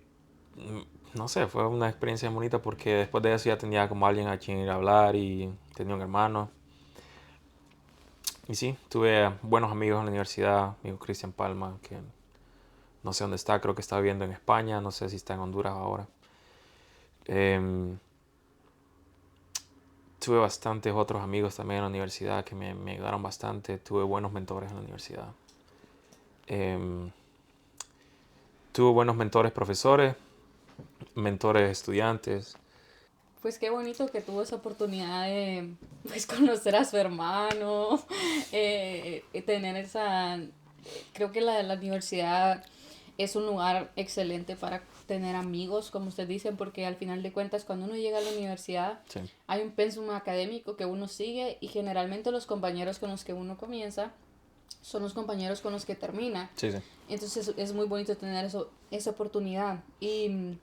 no sé, fue una experiencia bonita porque después de eso ya tenía como alguien a quien ir a hablar y tenía un hermano. Y sí, tuve buenos amigos en la universidad, amigo Cristian Palma, que no sé dónde está, creo que está viviendo en España, no sé si está en Honduras ahora. Em, Tuve bastantes otros amigos también en la universidad que me ayudaron bastante, tuve buenos mentores en la universidad. Em, Tuve buenos mentores profesores, mentores estudiantes. Pues qué bonito que tuvo esa oportunidad de pues, conocer a su hermano, tener esa... Creo que la universidad es un lugar excelente para tener amigos, como ustedes dicen, porque al final de cuentas cuando uno llega a la universidad Sí, hay un pensum académico que uno sigue y generalmente los compañeros con los que uno comienza son los compañeros con los que termina. sí, sí. Entonces es muy bonito tener esa oportunidad. Y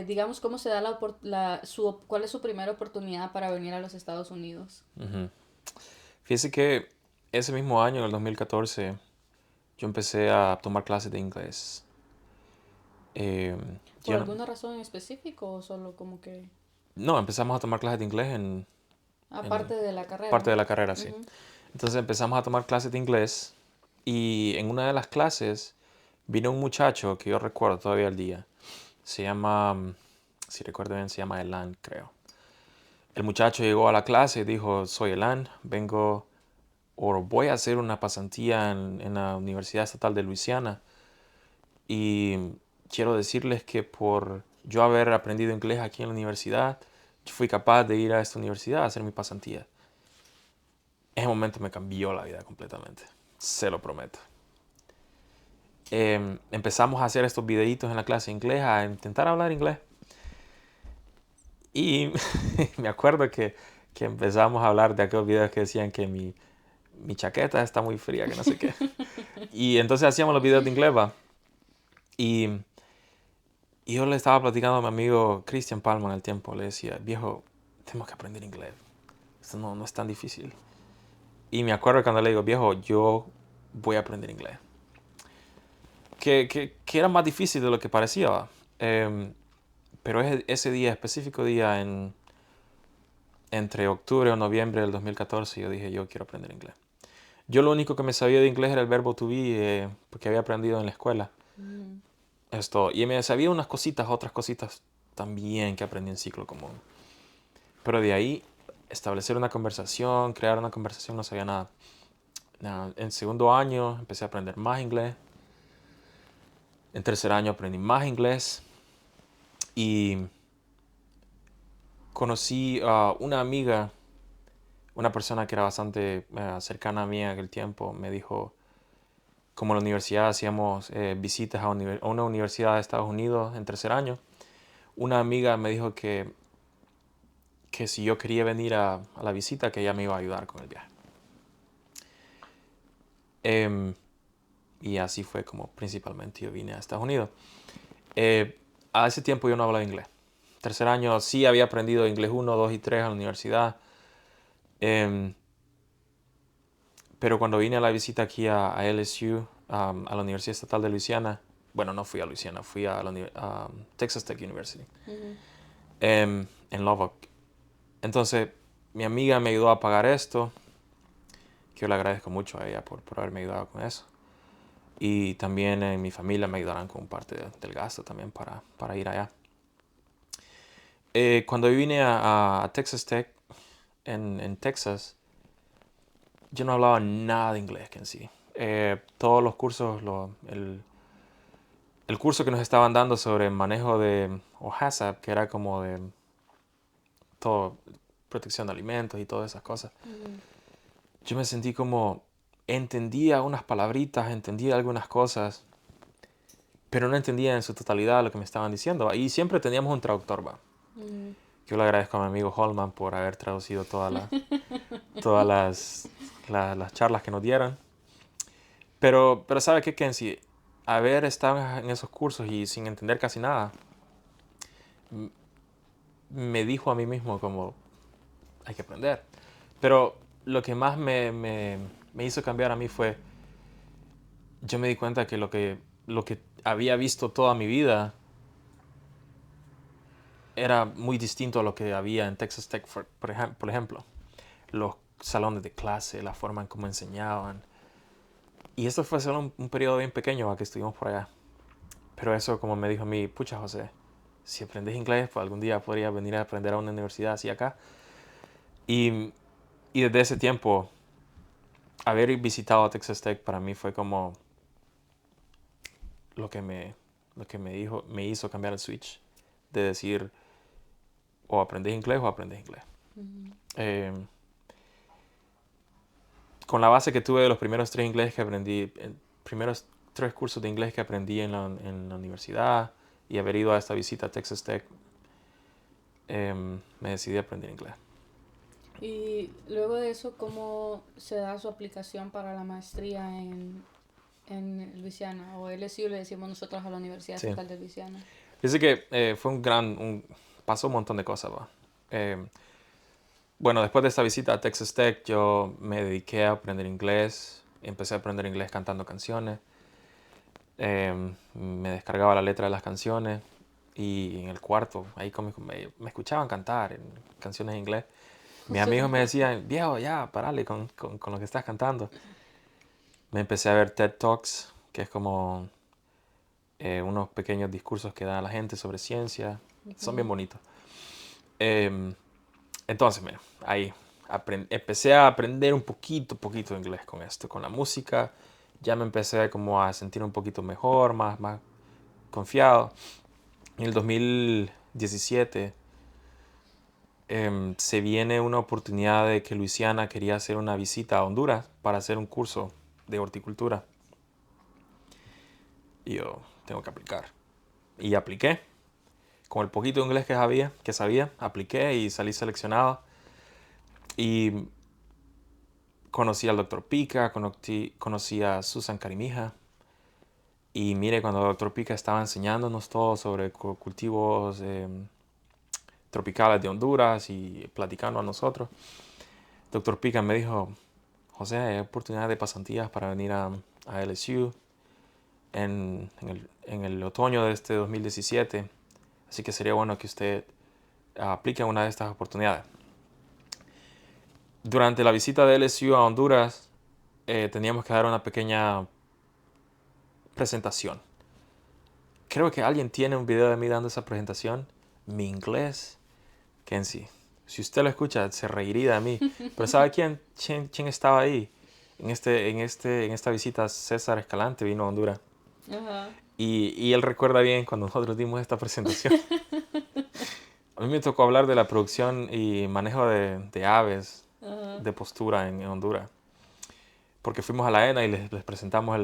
digamos, ¿cómo se da cuál es su primera oportunidad para venir a los Estados Unidos? Ujú. Fíjese que ese mismo año, en el 2014, yo empecé a tomar clases de inglés. Eh, ¿Por yo no, alguna razón en específico o solo como que no, empezamos a tomar clases de inglés en aparte de la carrera? parte de la carrera, sí. Ujú. Entonces empezamos a tomar clases de inglés y en una de las clases vino un muchacho que yo recuerdo todavía el día. Se llama, si recuerdo bien, se llama Elan, creo. El muchacho llegó a la clase y dijo, soy Elan, vengo o voy a hacer una pasantía en la Universidad Estatal de Luisiana y quiero decirles que por yo haber aprendido inglés aquí en la universidad, yo fui capaz de ir a esta universidad a hacer mi pasantía. Ese momento me cambió la vida completamente, se lo prometo. Empezamos a hacer estos videitos en la clase de inglés, a intentar hablar inglés. Y me acuerdo que empezamos a hablar de aquellos videos que decían que mi chaqueta está muy fría, que no sé qué. Y entonces hacíamos los videos de inglés, ¿va? Y, y yo le estaba platicando a mi amigo Christian Palma en el tiempo. Le decía, viejo, tenemos que aprender inglés. Esto no es tan difícil. Y me acuerdo cuando le digo, viejo, yo voy a aprender inglés. Que era más difícil de lo que parecía, ¿va? Pero ese día, específico día, entre octubre o noviembre del 2014, yo dije, yo quiero aprender inglés. Yo lo único que me sabía de inglés era el verbo to be, porque había aprendido en la escuela. Mm. Esto, y me sabía unas cositas, otras cositas también que aprendí en ciclo común. Pero de ahí, establecer una conversación, crear una conversación, no sabía nada. En segundo año empecé a aprender más inglés. En tercer año aprendí más inglés. Y conocí a una amiga, una persona que era bastante cercana a mí en aquel tiempo. Me dijo, como en la universidad hacíamos visitas a una universidad de Estados Unidos en tercer año, una amiga me dijo que si yo quería venir a la visita, que ella me iba a ayudar con el viaje. Em, y así fue como principalmente yo vine a Estados Unidos. A ese tiempo yo no hablaba inglés. Tercer año sí había aprendido inglés 1, 2 y 3 en la universidad. Em, pero cuando vine a la visita aquí a LSU, a la Universidad Estatal de Luisiana, bueno, no fui a Luisiana, fui a Texas Tech University, Ujú. en Lubbock. Entonces, mi amiga me ayudó a pagar esto, que yo le agradezco mucho a ella por haberme ayudado con eso. Y también mi familia me ayudarán con parte del gasto también para ir allá. Cuando yo vine a Texas Tech, en Texas, yo no hablaba nada de inglés que en sí. Todos los cursos, el curso que nos estaban dando sobre manejo o HACCP, que era como de todo, protección de alimentos y todas esas cosas, Ujú. yo me sentí como, entendía unas palabritas, entendía algunas cosas, pero no entendía en su totalidad lo que me estaban diciendo. Y siempre teníamos un traductor, va. Ujú. Yo le agradezco a mi amigo Holman por haber traducido todas las charlas que nos dieron. Pero ¿sabe qué, Kenzie? Haber estado en esos cursos y sin entender casi nada, me dijo a mí mismo como, hay que aprender. Pero lo que más me hizo cambiar a mí fue, yo me di cuenta que lo que había visto toda mi vida era muy distinto a lo que había en Texas Tech, por ejemplo. Los salones de clase, la forma en cómo enseñaban. Y esto fue solo un periodo bien pequeño a que estuvimos por allá. Pero eso, como me dijo a mí, pucha José, si aprendes inglés, pues algún día podría venir a aprender a una universidad así acá. Y, y desde ese tiempo, haber visitado Texas Tech para mí fue como lo que me hizo cambiar el switch. De decir, o aprendes inglés o aprendes inglés. Ujú. Eh, con la base que tuve de los primeros tres inglés que aprendí, primeros tres cursos de inglés que aprendí en la universidad y haber ido a esta visita a Texas Tech, me decidí a aprender inglés. Y luego de eso, ¿cómo se da su aplicación para la maestría en Luisiana? O LSU le decimos nosotros a la Universidad Sí. Estatal de Luisiana. Dice que fue pasó un montón de cosas, ¿va? Bueno, después de esta visita a Texas Tech, yo me dediqué a aprender inglés. Empecé a aprender inglés cantando canciones. Me descargaba la letra de las canciones y en el cuarto, ahí me escuchaban cantar en canciones en inglés. Mis amigos me decían, viejo, ya, parale con lo que estás cantando. Me empecé a ver TED Talks, que es como unos pequeños discursos que da la gente sobre ciencia. Son bien bonitos. Em, entonces, mira, ahí empecé a aprender un poquito de inglés con esto, con la música. Ya me empecé como a sentir un poquito mejor, más confiado. En el 2017 se viene una oportunidad de que Luisiana quería hacer una visita a Honduras para hacer un curso de horticultura. Y yo tengo que aplicar. Y apliqué. Con el poquito de inglés que sabía, apliqué y salí seleccionado. Y conocí al doctor Pica, conocí a Susan Carimija. Y mire, cuando el doctor Pica estaba enseñándonos todo sobre cultivos tropicales de Honduras y platicando a nosotros, el doctor Pica me dijo, José, hay oportunidad de pasantías para venir a LSU en el otoño de este 2017. Así que sería bueno que usted aplique a una de estas oportunidades. Durante la visita de LSU a Honduras, teníamos que dar una pequeña presentación. Creo que alguien tiene un video de mí dando esa presentación. Mi inglés, Kenzie, si usted lo escucha, se reiría de mí. Pero ¿sabe quién estaba ahí? En esta visita, César Escalante vino a Honduras. Ajá. Y él recuerda bien cuando nosotros dimos esta presentación. A mí me tocó hablar de la producción y manejo de aves Ajá. de postura en Honduras. Porque fuimos a la ENA y les presentamos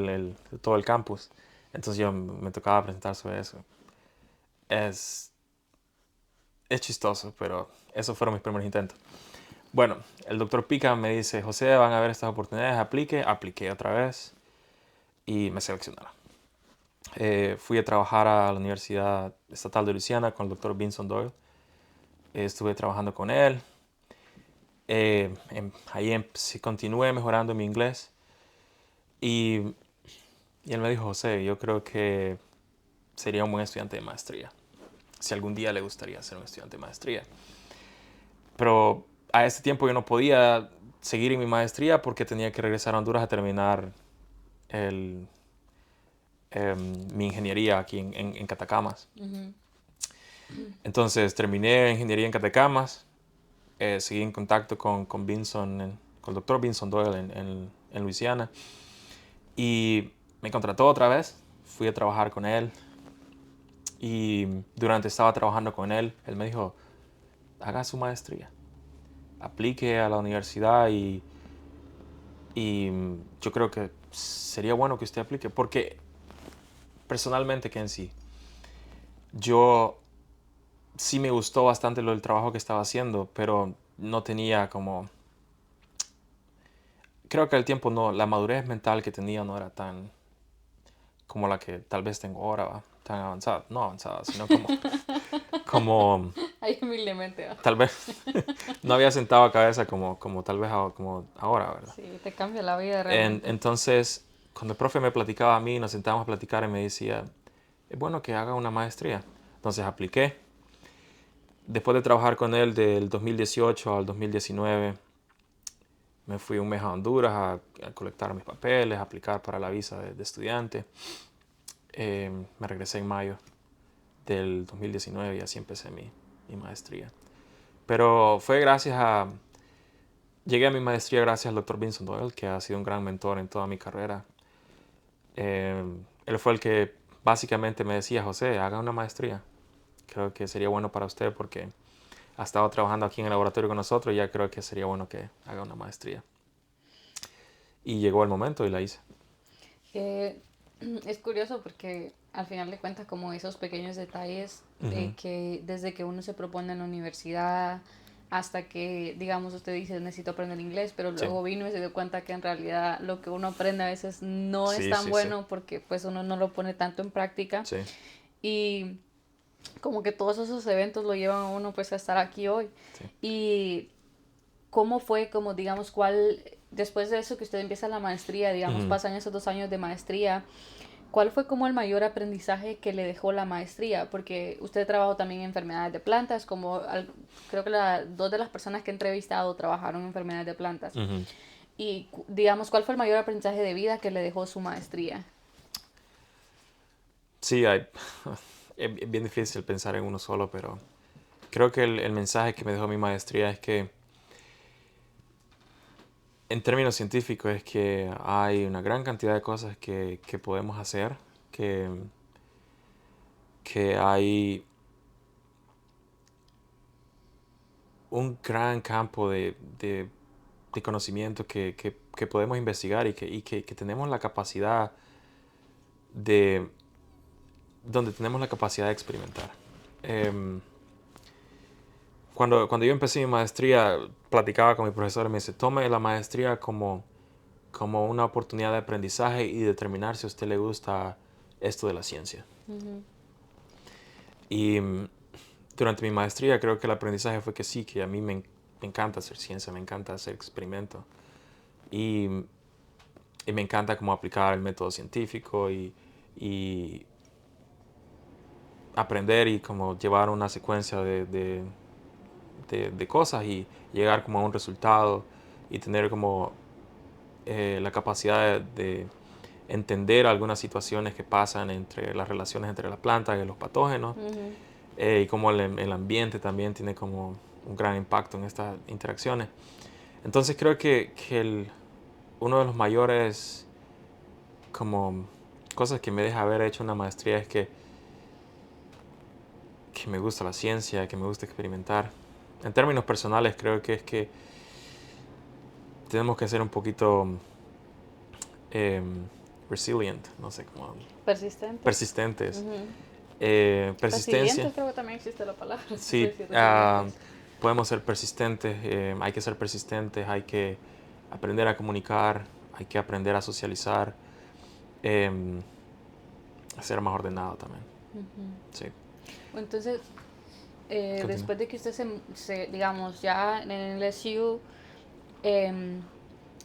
todo el campus. Entonces yo me tocaba presentar sobre eso. Es chistoso, pero esos fueron mis primeros intentos. Bueno, el doctor Pica me dice, José, van a ver estas oportunidades, apliqué otra vez y me seleccionaron. Fui a trabajar a la Universidad Estatal de Luisiana con el doctor Vincent Doyle. Estuve trabajando con él. Ahí continué mejorando mi inglés. Y él me dijo, José, yo creo que sería un buen estudiante de maestría. Si algún día le gustaría ser un estudiante de maestría. Pero a ese tiempo yo no podía seguir en mi maestría porque tenía que regresar a Honduras a terminar mi ingeniería aquí en Catacamas. Ujú. Entonces terminé ingeniería en Catacamas, seguí en contacto con el doctor Vincent Doyle en Luisiana y me contrató otra vez, fui a trabajar con él y durante estaba trabajando con él, él me dijo, haga su maestría, aplique a la universidad y yo creo que sería bueno que usted aplique porque personalmente, Kenzie, yo sí me gustó bastante el trabajo que estaba haciendo, pero no tenía como... Creo que al tiempo no, la madurez mental que tenía no era tan como la que tal vez tengo ahora, ¿va? Tan avanzada, no avanzada, sino como Ahí humildemente, ¿va? tal vez no había sentado cabeza como tal vez como ahora, ¿verdad? Sí, te cambia la vida realmente. Entonces, cuando el profe me platicaba a mí, nos sentábamos a platicar y me decía, es bueno que haga una maestría. Entonces apliqué. Después de trabajar con él del 2018 al 2019, me fui un mes a Honduras a colectar mis papeles, a aplicar para la visa de estudiante. Me regresé en mayo del 2019 y así empecé mi maestría. Pero fue llegué a mi maestría gracias al doctor Vincent Doyle, que ha sido un gran mentor en toda mi carrera. Él fue el que básicamente me decía, José, haga una maestría. Creo que sería bueno para usted porque ha estado trabajando aquí en el laboratorio con nosotros y ya creo que sería bueno que haga una maestría. Y llegó el momento y la hice. Eh, es curioso porque al final de cuentas como esos pequeños detalles Ujú. que desde que uno se propone en la universidad hasta que, digamos, usted dice necesito aprender inglés, pero Sí, luego vino y se dio cuenta que en realidad lo que uno aprende a veces no es sí, tan sí, sí, bueno porque pues uno no lo pone tanto en práctica sí. y como que todos esos eventos lo llevan a uno pues a estar aquí hoy. Sí. Y cómo fue, como digamos, cuál, después de eso que usted empieza la maestría, digamos, Ujú. pasan esos 2 años de maestría, ¿cuál fue como el mayor aprendizaje que le dejó la maestría? Porque usted trabajó también en enfermedades de plantas, creo que dos de las personas que he entrevistado trabajaron en enfermedades de plantas. Ujú. Y digamos, ¿cuál fue el mayor aprendizaje de vida que le dejó su maestría? Sí, es bien difícil pensar en uno solo, pero creo que el mensaje que me dejó mi maestría es que, en términos científicos, es que hay una gran cantidad de cosas que podemos hacer, que hay un gran campo de conocimiento que podemos investigar y que tenemos la capacidad de, donde tenemos la capacidad de experimentar. Em, cuando yo empecé mi maestría, platicaba con mi profesor y me dice, tome la maestría como una oportunidad de aprendizaje y determinar si a usted le gusta esto de la ciencia. Ujú. Y durante mi maestría creo que el aprendizaje fue que sí, que a mí me encanta hacer ciencia, me encanta hacer experimentos. Y me encanta como aplicar el método científico y aprender y como llevar una secuencia de cosas y llegar como a un resultado y tener como la capacidad de entender algunas situaciones que pasan entre las relaciones entre la planta y los patógenos, Ujú. y como el ambiente también tiene como un gran impacto en estas interacciones. Entonces creo que uno de los mayores como cosas que me deja haber hecho una maestría es que me gusta la ciencia, que me gusta experimentar. En términos personales creo que es que tenemos que ser un poquito em, resilient, no sé cómo, Persistentes. persistentes. Ujú. Persistencia, Resilientes creo que también existe la palabra. No sé sí, si resilientes. podemos ser persistentes, hay que ser persistentes, hay que aprender a comunicar, hay que aprender a socializar, em, a ser más ordenado también. Ujú. Sí, Entonces, continúa. después de que usted digamos, ya en el LSU, em,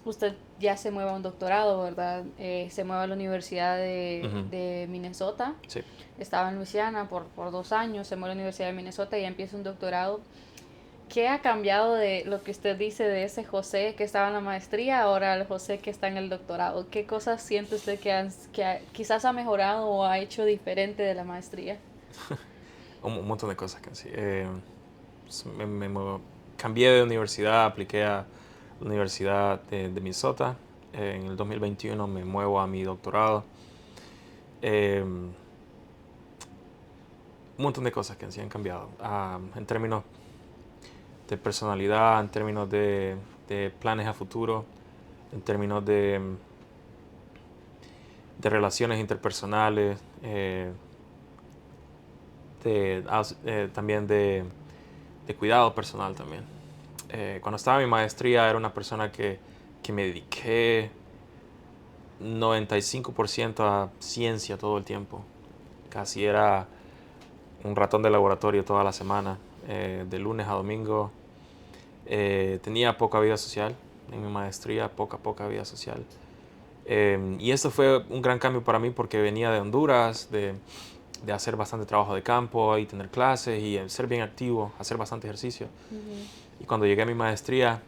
usted ya se mueve a un doctorado, ¿verdad? Se mueve a la Universidad Ujú. de Minnesota. Sí. Estaba en Luisiana por 2 años, se mueve a la Universidad de Minnesota y empieza un doctorado. ¿Qué ha cambiado de lo que usted dice de ese José que estaba en la maestría ahora al José que está en el doctorado? ¿Qué cosas siente usted quizás ha mejorado o ha hecho diferente de la maestría? Un montón de cosas que sí. Pues, cambié de universidad, apliqué a la Universidad de Minnesota. En el 2021 me muevo a mi doctorado. Un montón de cosas que sí han cambiado. En términos de personalidad, en términos de planes a futuro, en términos de relaciones interpersonales, también de cuidado personal también. Cuando estaba en mi maestría era una persona que me dediqué 95% a ciencia todo el tiempo. Casi era un ratón de laboratorio toda la semana, de lunes a domingo. Tenía poca vida social en mi maestría, poca vida social. Y esto fue un gran cambio para mí porque venía de Honduras, de hacer bastante trabajo de campo y tener clases y ser bien activo, hacer bastante ejercicio. Ujú. Y cuando llegué a mi maestría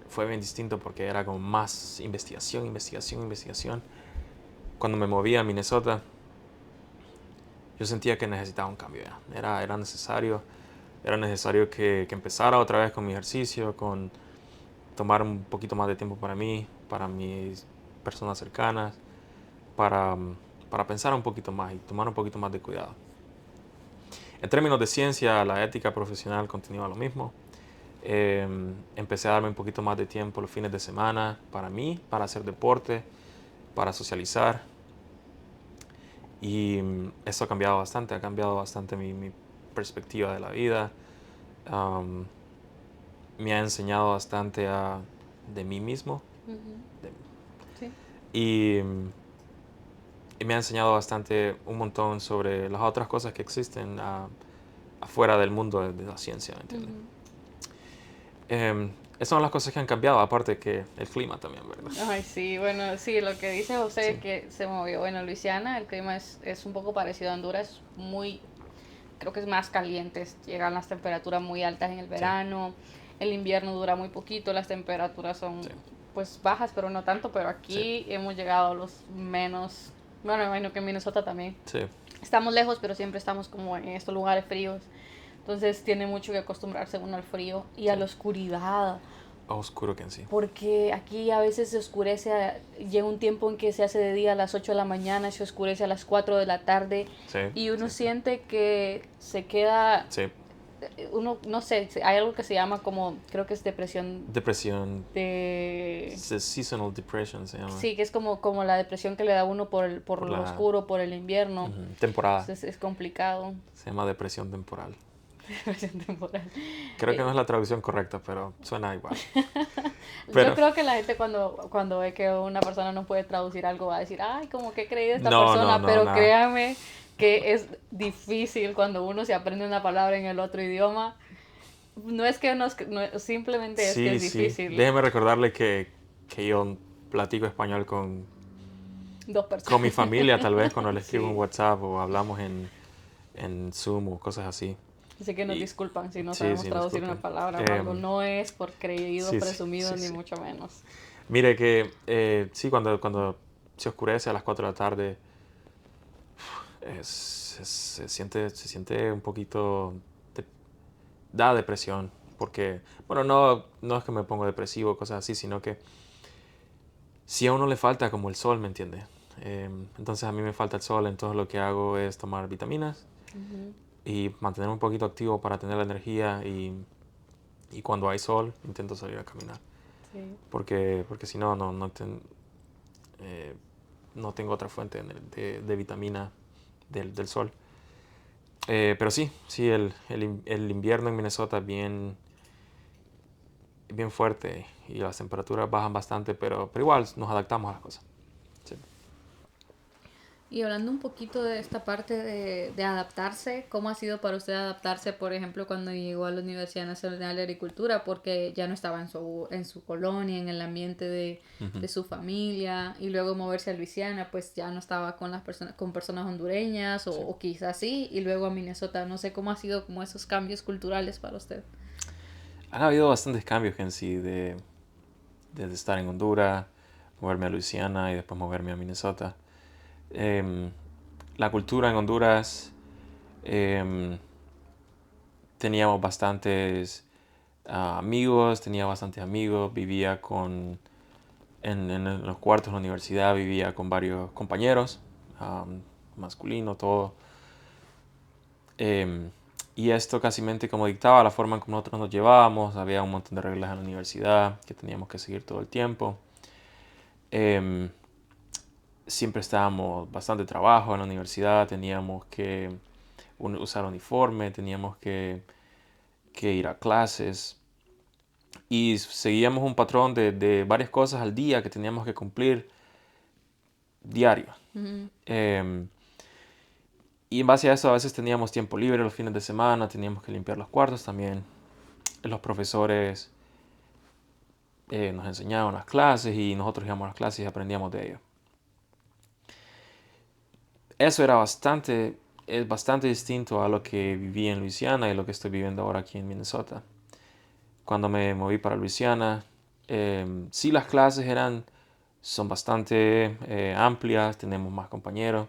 fue bien distinto porque era como más investigación. Cuando me moví a Minnesota, yo sentía que necesitaba un cambio ya. Era necesario que empezara otra vez con mi ejercicio, con tomar un poquito más de tiempo para mí, para mis personas cercanas, para, para pensar un poquito más y tomar un poquito más de cuidado. En términos de ciencia, la ética profesional continúa lo mismo. Empecé a darme un poquito más de tiempo los fines de semana para mí, para hacer deporte, para socializar. Y eso ha cambiado bastante mi perspectiva de la vida. Um, Me ha enseñado bastante de mí mismo. Ujú. de- Sí. y, y me ha enseñado bastante un montón sobre las otras cosas que existen afuera del mundo de la ciencia, ¿me entiendes? Ujú. Em, esas son las cosas que han cambiado, aparte que el clima también, ¿verdad? Ay, sí, bueno, sí, lo que dice José Sí, que se movió. Bueno, Luisiana, el clima es un poco parecido a Honduras, creo que es más caliente, llegan las temperaturas muy altas en el sí, verano, el invierno dura muy poquito, las temperaturas son sí, pues bajas, pero no tanto, pero sí, aquí hemos llegado a los menos, bueno, me imagino que en Minnesota también. sí. Estamos lejos, pero siempre estamos como en estos lugares fríos. Entonces tiene mucho que acostumbrarse uno al frío y a Sí. la oscuridad. Oscuro que en sí. Porque aquí a veces se oscurece, llega un tiempo en que se hace de día a las 8 de la mañana, se oscurece a las 4 de la tarde Sí, y uno sí, sí. siente que se queda, Sí. uno, no sé, hay algo que se llama como, creo que es depresión Depresión, de... seasonal depression se llama, Sí, que es como la depresión que le da a uno por por lo la oscuro, por el invierno. temporada. Entonces es complicado. Se llama depresión temporal. Depresión temporal. Creo que no es la traducción correcta, pero suena igual. Yo Pero creo que la gente cuando ve que una persona no puede traducir algo va a decir, ay, como que he creído esta no, no, persona, no, pero nada. créame que es difícil cuando uno se aprende una palabra en el otro idioma. No es que simplemente es que Sí, es sí. difícil. Déjeme recordarle que yo platico español Dos con mi personas. familia, tal vez cuando le escribo en Sí. WhatsApp o hablamos en Zoom o cosas así. Así que nos Y disculpan si no sí, sabemos sí, traducir una disculpen. palabra o algo. Em, No es por creído, sí, sí, presumido, sí, ni sí. mucho menos. Mire que sí, cuando se oscurece a las 4 de la tarde, se siente un poquito, de- da depresión, porque, bueno, no es que me pongo depresivo o cosas así, sino que si a uno le falta como el sol, ¿me entiende? Entonces a mí me falta el sol, entonces lo que hago es tomar vitaminas Ujú. y mantenerme un poquito activo para tener la energía y cuando hay sol intento salir a caminar, Sí. porque si no, eh, no tengo otra fuente de vitamina del sol. Pero sí, sí, el invierno en Minnesota es bien fuerte y las temperaturas bajan bastante, pero igual nos adaptamos a las cosas. Sí. Y hablando un poquito de esta parte de adaptarse, ¿cómo ha sido para usted adaptarse, por ejemplo, cuando llegó a la Universidad Nacional de Agricultura? Porque ya no estaba en su colonia, en el ambiente de Ujú. su familia, y luego moverse a Luisiana, pues ya no estaba con las personas, con personas hondureñas, Sí. o quizás sí, y luego a Minnesota. No sé cómo ha sido como esos cambios culturales para usted. Han habido bastantes cambios en sí, desde estar en Honduras, moverme a Luisiana y después moverme a Minnesota. Em, la cultura en Honduras, em, teníamos bastantes amigos, tenía bastantes amigos, vivía en los cuartos de la universidad, vivía con varios compañeros, masculino, todo. Em, y esto casi como dictaba la forma en que nosotros nos llevábamos, había un montón de reglas en la universidad que teníamos que seguir todo el tiempo. Em, siempre estábamos bastante trabajo en la universidad, teníamos que usar uniforme, teníamos que ir a clases y seguíamos un patrón de varias cosas al día que teníamos que cumplir diario. Ujú. Em, y en base a eso a veces teníamos tiempo libre los fines de semana, teníamos que limpiar los cuartos también. Los profesores nos enseñaban las clases y nosotros íbamos a las clases y aprendíamos de ellos. Eso es bastante distinto a lo que viví en Luisiana y lo que estoy viviendo ahora aquí en Minnesota. Cuando me moví para Luisiana, sí las clases son bastante amplias, tenemos más compañeros.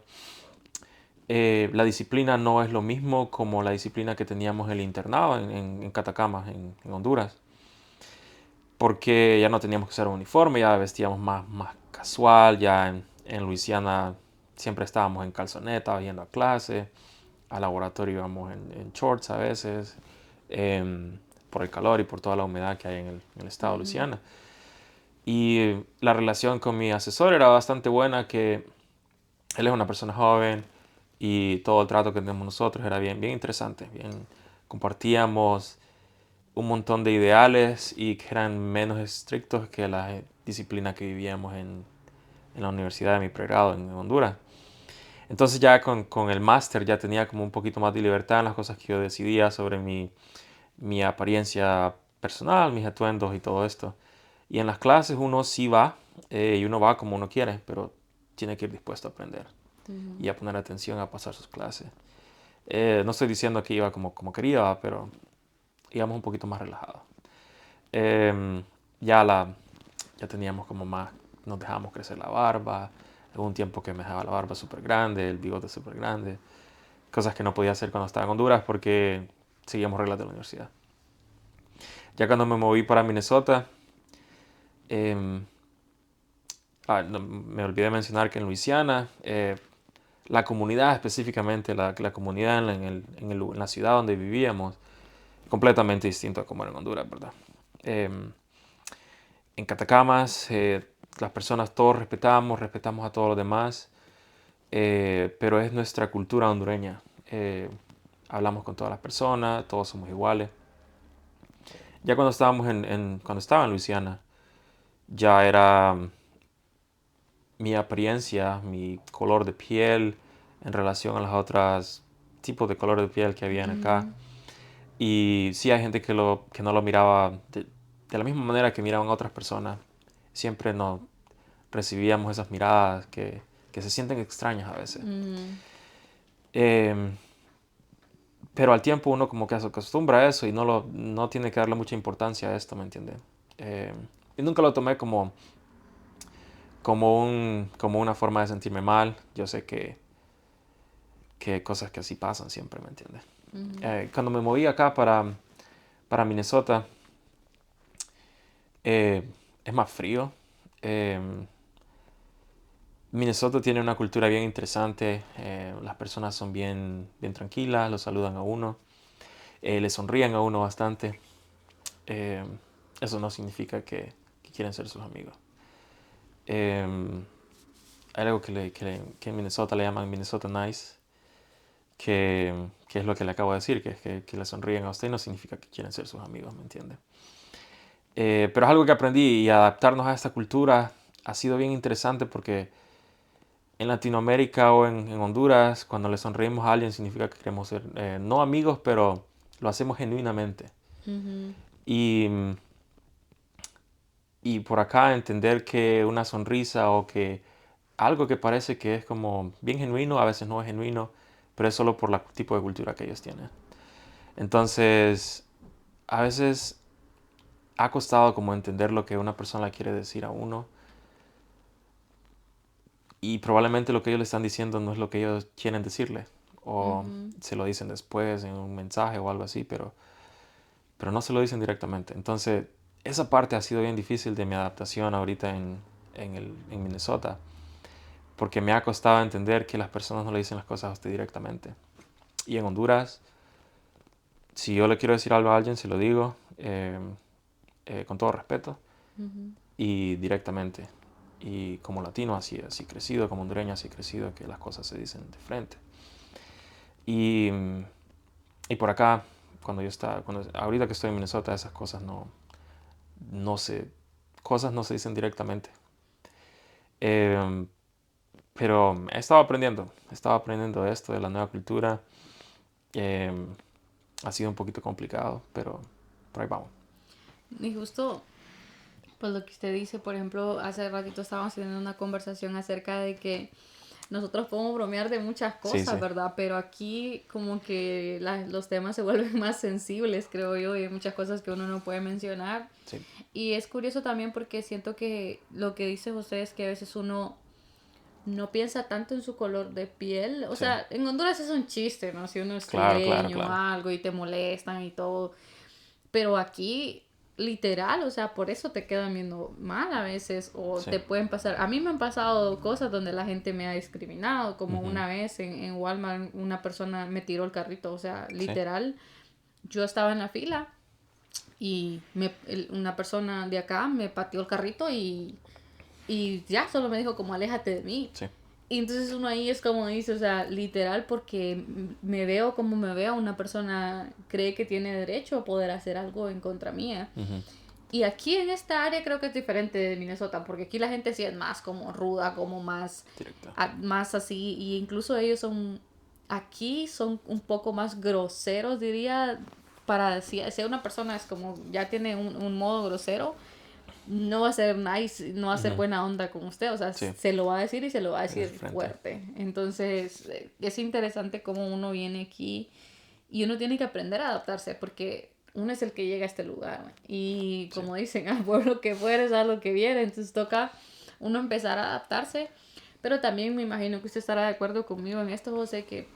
La disciplina no es lo mismo como la disciplina que teníamos en el internado en Catacamas, en Honduras, porque ya no teníamos que usar un uniforme, ya vestíamos más casual, ya en Luisiana siempre estábamos en calzoneta, yendo a clase, al laboratorio íbamos en shorts a veces, por el calor y por toda la humedad que hay en el estado de Ujú. Luisiana. Y la relación con mi asesor era bastante buena, que él es una persona joven y todo el trato que tenemos nosotros era bien interesante. Compartíamos un montón de ideales y que eran menos estrictos que la disciplina que vivíamos en la universidad de mi pregrado en Honduras. Entonces ya con el máster ya tenía como un poquito más de libertad en las cosas que yo decidía sobre mi apariencia personal, mis atuendos y todo esto. Y en las clases uno sí va, y uno va como uno quiere, pero tiene que ir dispuesto a aprender Ujú. y a poner atención a pasar sus clases. No estoy diciendo que iba como quería, ¿va? Pero íbamos un poquito más relajados. Em, ya, ya teníamos como más, nos dejábamos crecer la barba. Hubo un tiempo que me dejaba la barba súper grande, el bigote súper grande. Cosas que no podía hacer cuando estaba en Honduras porque seguíamos reglas de la universidad. Ya cuando me moví para Minnesota, em, me olvidé mencionar que en Luisiana, la comunidad específicamente, la comunidad en la ciudad donde vivíamos, completamente distinto a como era en Honduras, ¿verdad? Em, en Catacamas, las personas todos respetamos a todos los demás, pero es nuestra cultura hondureña. Hablamos con todas las personas, todos somos iguales. Ya cuando cuando estaba en Luisiana, ya era mi apariencia, mi color de piel en relación a las otras tipos de color de piel que habían acá. Ujú. Y sí hay gente que no lo miraba de la misma manera que miraban a otras personas. Siempre nos recibíamos esas miradas que se sienten extrañas a veces. Ujú. Em, pero al tiempo uno como que se acostumbra a eso y no tiene que darle mucha importancia a esto, ¿me entiende? Em, y nunca lo tomé como una forma de sentirme mal. Yo sé que hay cosas que así pasan siempre, ¿me entiendes? Ujú. Cuando me moví acá para Minnesota, eh, es más frío. Eh, Minnesota tiene una cultura bien interesante. Las personas son bien tranquilas, lo saludan a uno, le sonríen a uno bastante. Eh, Eso no significa que quieren ser sus amigos. Eh, Hay algo que en Minnesota le llaman Minnesota Nice, que es lo que le acabo de decir, que es que le sonríen a usted no significa que quieren ser sus amigos, ¿me entiende? Pero es algo que aprendí y adaptarnos a esta cultura ha sido bien interesante porque en Latinoamérica o en Honduras, cuando le sonreímos a alguien significa que queremos ser, no amigos, pero lo hacemos genuinamente. Ujú. Y, y por acá entender que una sonrisa o que algo que parece que es como bien genuino, a veces no es genuino, pero es solo por el tipo de cultura que ellos tienen. Entonces, a veces ha costado como entender lo que una persona quiere decir a uno y probablemente lo que ellos le están diciendo no es lo que ellos quieren decirle o Ujú. se lo dicen después en un mensaje o algo así, pero no se lo dicen directamente. Entonces, esa parte ha sido bien difícil de mi adaptación ahorita en Minnesota, porque me ha costado entender que las personas no le dicen las cosas a usted directamente. Y en Honduras, si yo le quiero decir algo a alguien, se lo digo con todo respeto Ujú. y directamente. Y como latino, así crecido, como hondureño, así crecido, que las cosas se dicen de frente. Y, y por acá, ahorita que estoy en Minnesota, esas cosas no se, cosas no se dicen directamente. Eh, pero he estado aprendiendo esto de la nueva cultura. Eh, Ha sido un poquito complicado, pero por ahí vamos. Y justo, pues lo que usted dice, por ejemplo, hace ratito estábamos teniendo una conversación acerca de que nosotros podemos bromear de muchas Sí, cosas, sí, ¿verdad? Pero aquí como que los temas se vuelven más sensibles, creo yo, y hay muchas cosas que uno no puede mencionar. sí, Y es curioso también porque siento que lo que dice José es que a veces uno no piensa tanto en su color de piel. O sí. sea, en Honduras es un chiste, ¿no? Si uno es Claro, claro, trigueño o claro. algo y te molestan y todo. Pero aquí, literal, o sea, por eso te quedan viendo mal a veces o Sí. te pueden pasar. A mí me han pasado cosas donde la gente me ha discriminado, como Ujú. una vez en Walmart una persona me tiró el carrito, o sea, Sí, literal, yo estaba en la fila y una persona de acá me pateó el carrito y ya solo me dijo como aléjate de mí. sí. Y entonces uno ahí es como dice, o sea, literal, porque me veo como me veo, una persona cree que tiene derecho a poder hacer algo en contra mía. Ujú. Y aquí en esta área creo que es diferente de Minnesota, porque aquí la gente sí es más como ruda, como más, Directo. más así, y incluso ellos son, aquí son un poco más groseros, diría, para si una persona es como ya tiene un modo grosero, no va a ser nice, no va a ser Ujú. buena onda con usted, o sea, Sí, se lo va a decir y se lo va a en el decir frente. fuerte. Entonces, es interesante cómo uno viene aquí y uno tiene que aprender a adaptarse porque uno es el que llega a este lugar y Sí, como dicen, al pueblo que fueres, a lo que viene, entonces toca uno empezar a adaptarse, pero también me imagino que usted estará de acuerdo conmigo en esto, José, que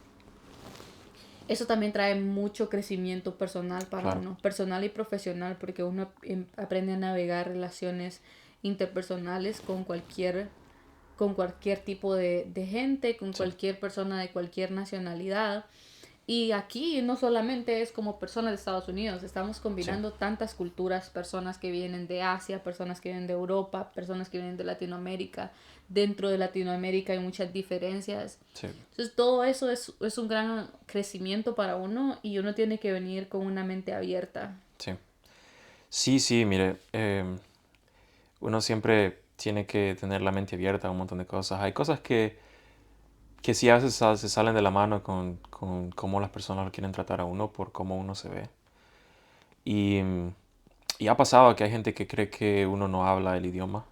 eso también trae mucho crecimiento personal para claro. uno, personal y profesional, porque uno aprende a navegar relaciones interpersonales con cualquier tipo de gente, con Sí, cualquier persona de cualquier nacionalidad. Y aquí no solamente es como personas de Estados Unidos, estamos sí, combinando tantas culturas, personas que vienen de Asia, personas que vienen de Europa, personas que vienen de Latinoamérica. Dentro de Latinoamérica hay muchas diferencias. sí, Entonces todo eso es un gran crecimiento para uno y uno tiene que venir con una mente abierta. sí. Sí, sí, mire, uno siempre tiene que tener la mente abierta a un montón de cosas. Hay cosas que sí a veces se salen de la mano con cómo las personas lo quieren tratar a uno por cómo uno se ve. Y, y ha pasado que hay gente que cree que uno no habla el idioma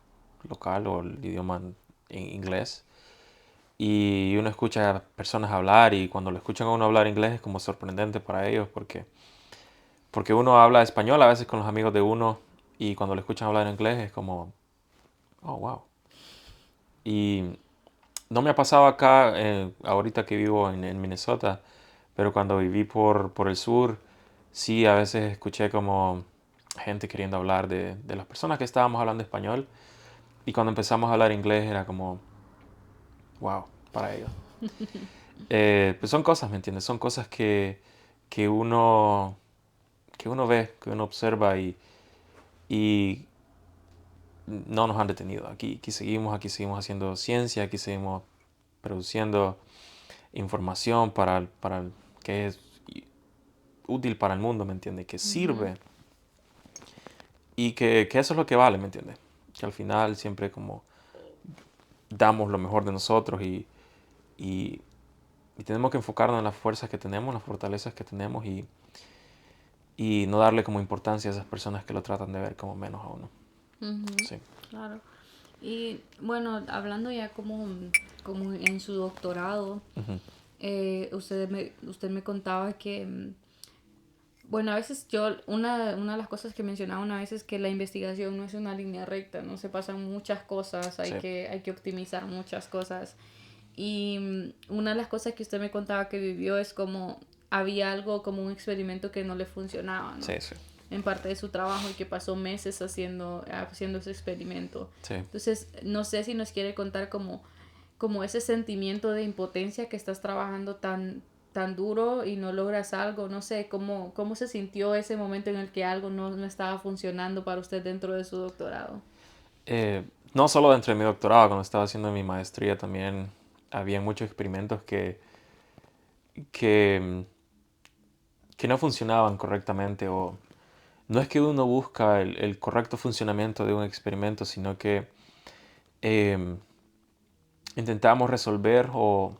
local o el idioma en inglés. Y uno escucha a personas hablar y cuando lo escuchan a uno hablar inglés es como sorprendente para ellos porque uno habla español a veces con los amigos de uno y cuando lo escuchan hablar inglés es como, oh, wow. Y no me ha pasado acá, ahorita que vivo en Minnesota, pero cuando viví por el sur, sí, a veces escuché como gente queriendo hablar de las personas que estábamos hablando español y cuando empezamos a hablar inglés era como, wow, para ellos. Pues son cosas, ¿me entiendes? Son cosas que uno, que uno ve, que uno observa y no nos han detenido. Aquí seguimos haciendo ciencia, aquí seguimos produciendo información que es útil para el mundo, ¿me entiendes? Que Ujú, sirve y que eso es lo que vale, ¿me entiendes? Que al final siempre como damos lo mejor de nosotros y, y tenemos que enfocarnos en las fuerzas que tenemos, las fortalezas que tenemos y no darle como importancia a esas personas que lo tratan de ver como menos a uno. ujú, Sí. claro. Y bueno, hablando ya como en su doctorado, Ujú. usted me contaba que, bueno, a veces una de las cosas que mencionaba una vez es que la investigación no es una línea recta, no se pasan muchas cosas, Sí, hay que optimizar muchas cosas. Y una de las cosas que usted me contaba que vivió es como había algo como un experimento que no le funcionaba, ¿no? sí, sí, En parte de su trabajo y que pasó meses haciendo ese experimento. sí. Entonces, no sé si nos quiere contar como ese sentimiento de impotencia que estás trabajando tan duro y no logras algo, no sé, cómo se sintió ese momento en el que algo no estaba funcionando para usted dentro de su doctorado. Eh, no solo dentro de mi doctorado, cuando estaba haciendo mi maestría también había muchos experimentos que, que no funcionaban correctamente o no es que uno busca el correcto funcionamiento de un experimento, sino que em, intentamos resolver o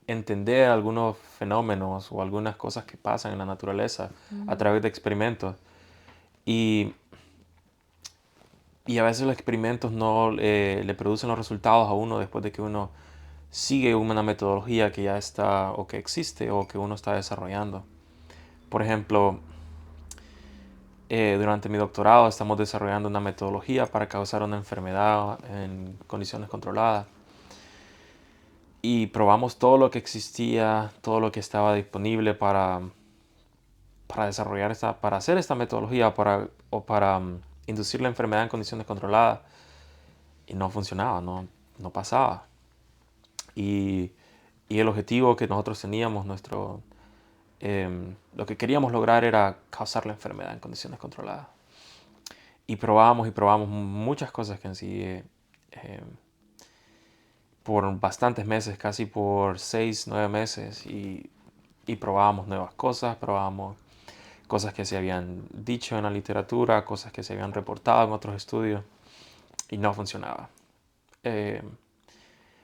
entender algunos fenómenos o algunas cosas que pasan en la naturaleza a Ujú, través de experimentos. Y, y a veces los experimentos no le producen los resultados a uno después de que uno sigue una metodología que ya está o que existe o que uno está desarrollando. Por ejemplo, durante mi doctorado estamos desarrollando una metodología para causar una enfermedad en condiciones controladas. Y probamos todo lo que existía, todo lo que estaba disponible para desarrollar para hacer esta metodología o para inducir la enfermedad en condiciones controladas. Y no funcionaba, no pasaba. Y, y el objetivo que nosotros teníamos, lo que queríamos lograr era causar la enfermedad en condiciones controladas. Y probamos muchas cosas que en sí, por bastantes meses, casi por 6, 9 meses, y probábamos nuevas cosas, probábamos cosas que se habían dicho en la literatura, cosas que se habían reportado en otros estudios, y no funcionaba. Eh,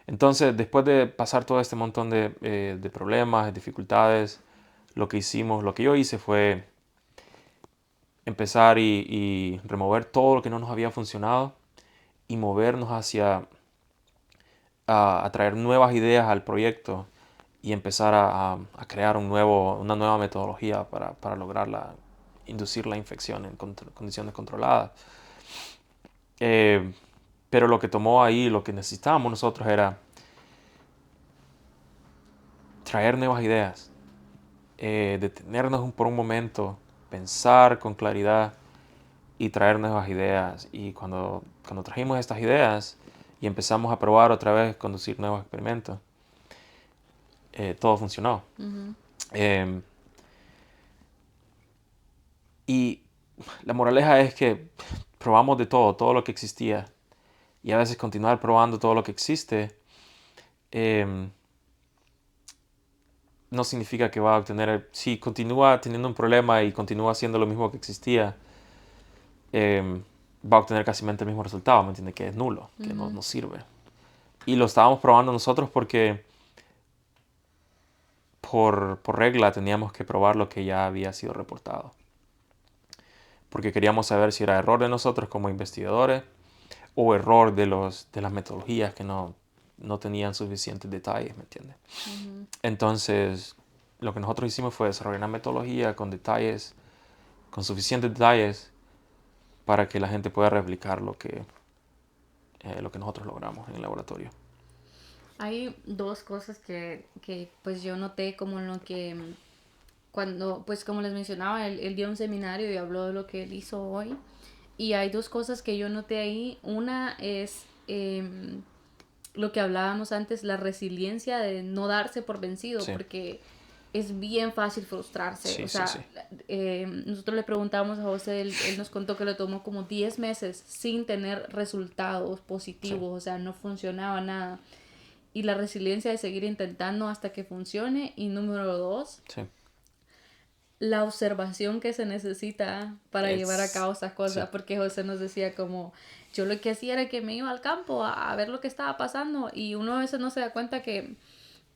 entonces, después de pasar todo este montón de problemas, de dificultades, lo que yo hice fue empezar y remover todo lo que no nos había funcionado y movernos hacia a traer nuevas ideas al proyecto y empezar a crear una nueva metodología para lograr inducir la infección en condiciones controladas. Eh, pero lo que tomó ahí, lo que necesitábamos nosotros era traer nuevas ideas, detenernos por un momento, pensar con claridad y traer nuevas ideas. Y cuando trajimos estas ideas y empezamos a probar otra vez, conducir nuevos experimentos, todo funcionó. Ujú. Em, y la moraleja es que probamos de todo lo que existía. Y a veces continuar probando todo lo que existe em, no significa que va a obtener, si continúa teniendo un problema y continúa haciendo lo mismo que existía, va a obtener casi el mismo resultado, ¿me entiende? Que es nulo, que Ujú. no sirve. Y lo estábamos probando nosotros porque por regla teníamos que probar lo que ya había sido reportado. Porque queríamos saber si era error de nosotros como investigadores o error de las metodologías que no tenían suficientes detalles, ¿me entiende? Ujú. Entonces, lo que nosotros hicimos fue desarrollar una metodología con detalles, con suficientes detalles para que la gente pueda replicar lo que nosotros logramos en el laboratorio. Hay dos cosas que pues yo noté como en lo que cuando, pues como les mencionaba, él dio un seminario y habló de lo que él hizo hoy. Y hay dos cosas que yo noté ahí. Una es lo que hablábamos antes, la resiliencia de no darse por vencido, Sí, porque es bien fácil frustrarse. O sí, sí, sí. sea, nosotros le preguntamos a José, él nos contó que le tomó como 10 meses sin tener resultados Sí, positivos, o sea, no funcionaba nada. Y la resiliencia de seguir intentando hasta que funcione. Y número dos, sí. la observación que se necesita para llevar a Es, cabo esas sí, cosas, porque José nos decía como, yo lo que hacía era que me iba al campo a ver lo que estaba pasando y uno a veces no se da cuenta que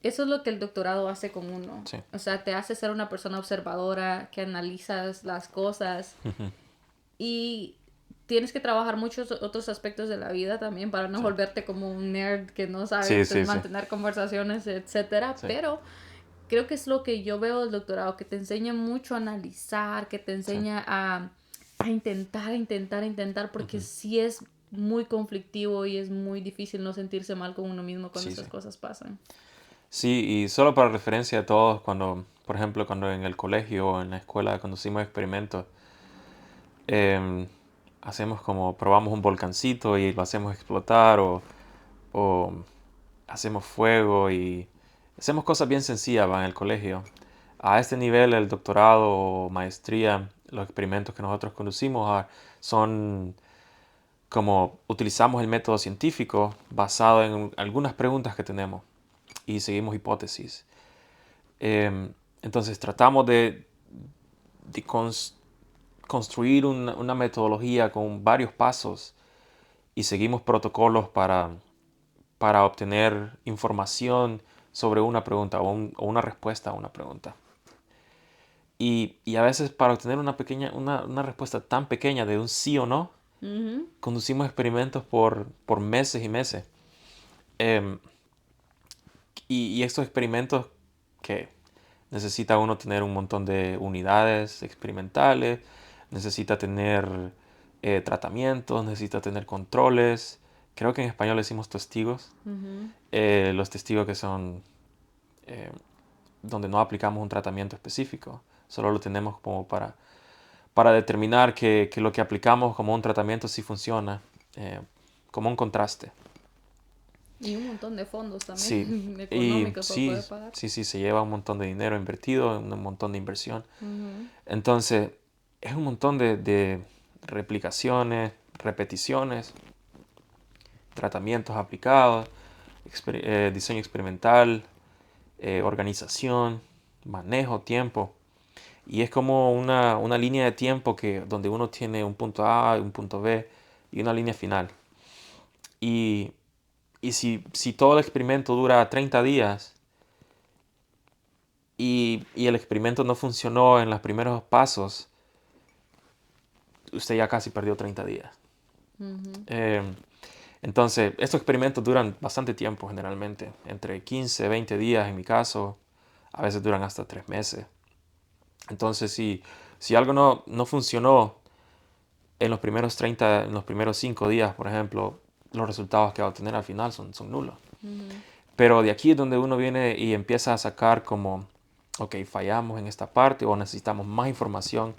eso es lo que el doctorado hace con uno. sí. O sea, te hace ser una persona observadora, que analizas las cosas Ujú, y tienes que trabajar muchos otros aspectos de la vida también para no sí. volverte como un nerd que no sabe Sí, sí, sí, mantener conversaciones, etcétera, sí, pero creo que es lo que yo veo del doctorado, que te enseña mucho a analizar, que te sí. enseña a intentar, porque Ujú, sí es muy conflictivo y es muy difícil no sentirse mal con uno mismo cuando sí, sí. estas cosas pasan. Sí, y solo para referencia a todos, por ejemplo, cuando en el colegio o en la escuela conducimos experimentos, em, probamos un volcancito y lo hacemos explotar o hacemos fuego y hacemos cosas bien sencillas en el colegio. A este nivel, el doctorado o maestría, los experimentos que nosotros conducimos son como utilizamos el método científico basado en algunas preguntas que tenemos y seguimos hipótesis. Entonces tratamos de construir una metodología con varios pasos y seguimos protocolos para obtener información sobre una pregunta o una respuesta a una pregunta. Y a veces para obtener una respuesta tan pequeña de un sí o no, Ujú. conducimos experimentos por meses y meses. Em, y estos experimentos que necesita uno tener un montón de unidades experimentales, necesita tener tratamientos, necesita tener controles. Creo que en español le decimos testigos. Ujú. Los testigos que son eh, donde no aplicamos un tratamiento específico, solo lo tenemos como para determinar que lo que aplicamos como un tratamiento sí funciona, eh, como un contraste. Y un montón de fondos Sí, también y económicos para sí, poder pagar. sí, sí, se lleva un montón de dinero invertido, un montón de inversión. Ujú. Entonces, es un montón de replicaciones, repeticiones, tratamientos aplicados, diseño experimental, organización, manejo, tiempo. Y es como una línea de tiempo donde uno tiene un punto A, un punto B y una línea final. Y, y si todo el experimento dura 30 días, y el experimento no funcionó en los primeros pasos, usted ya casi perdió 30 días. Ujú, Em, entonces, estos experimentos duran bastante tiempo generalmente, entre 15, 20 días en mi caso, a veces duran hasta 3 meses. Entonces, si algo no funcionó en los primeros 30, en los primeros 5 días, por ejemplo, los resultados que va a obtener al final son nulos. ujú, Pero de aquí es donde uno viene y empieza a sacar como, ok, fallamos en esta parte o necesitamos más información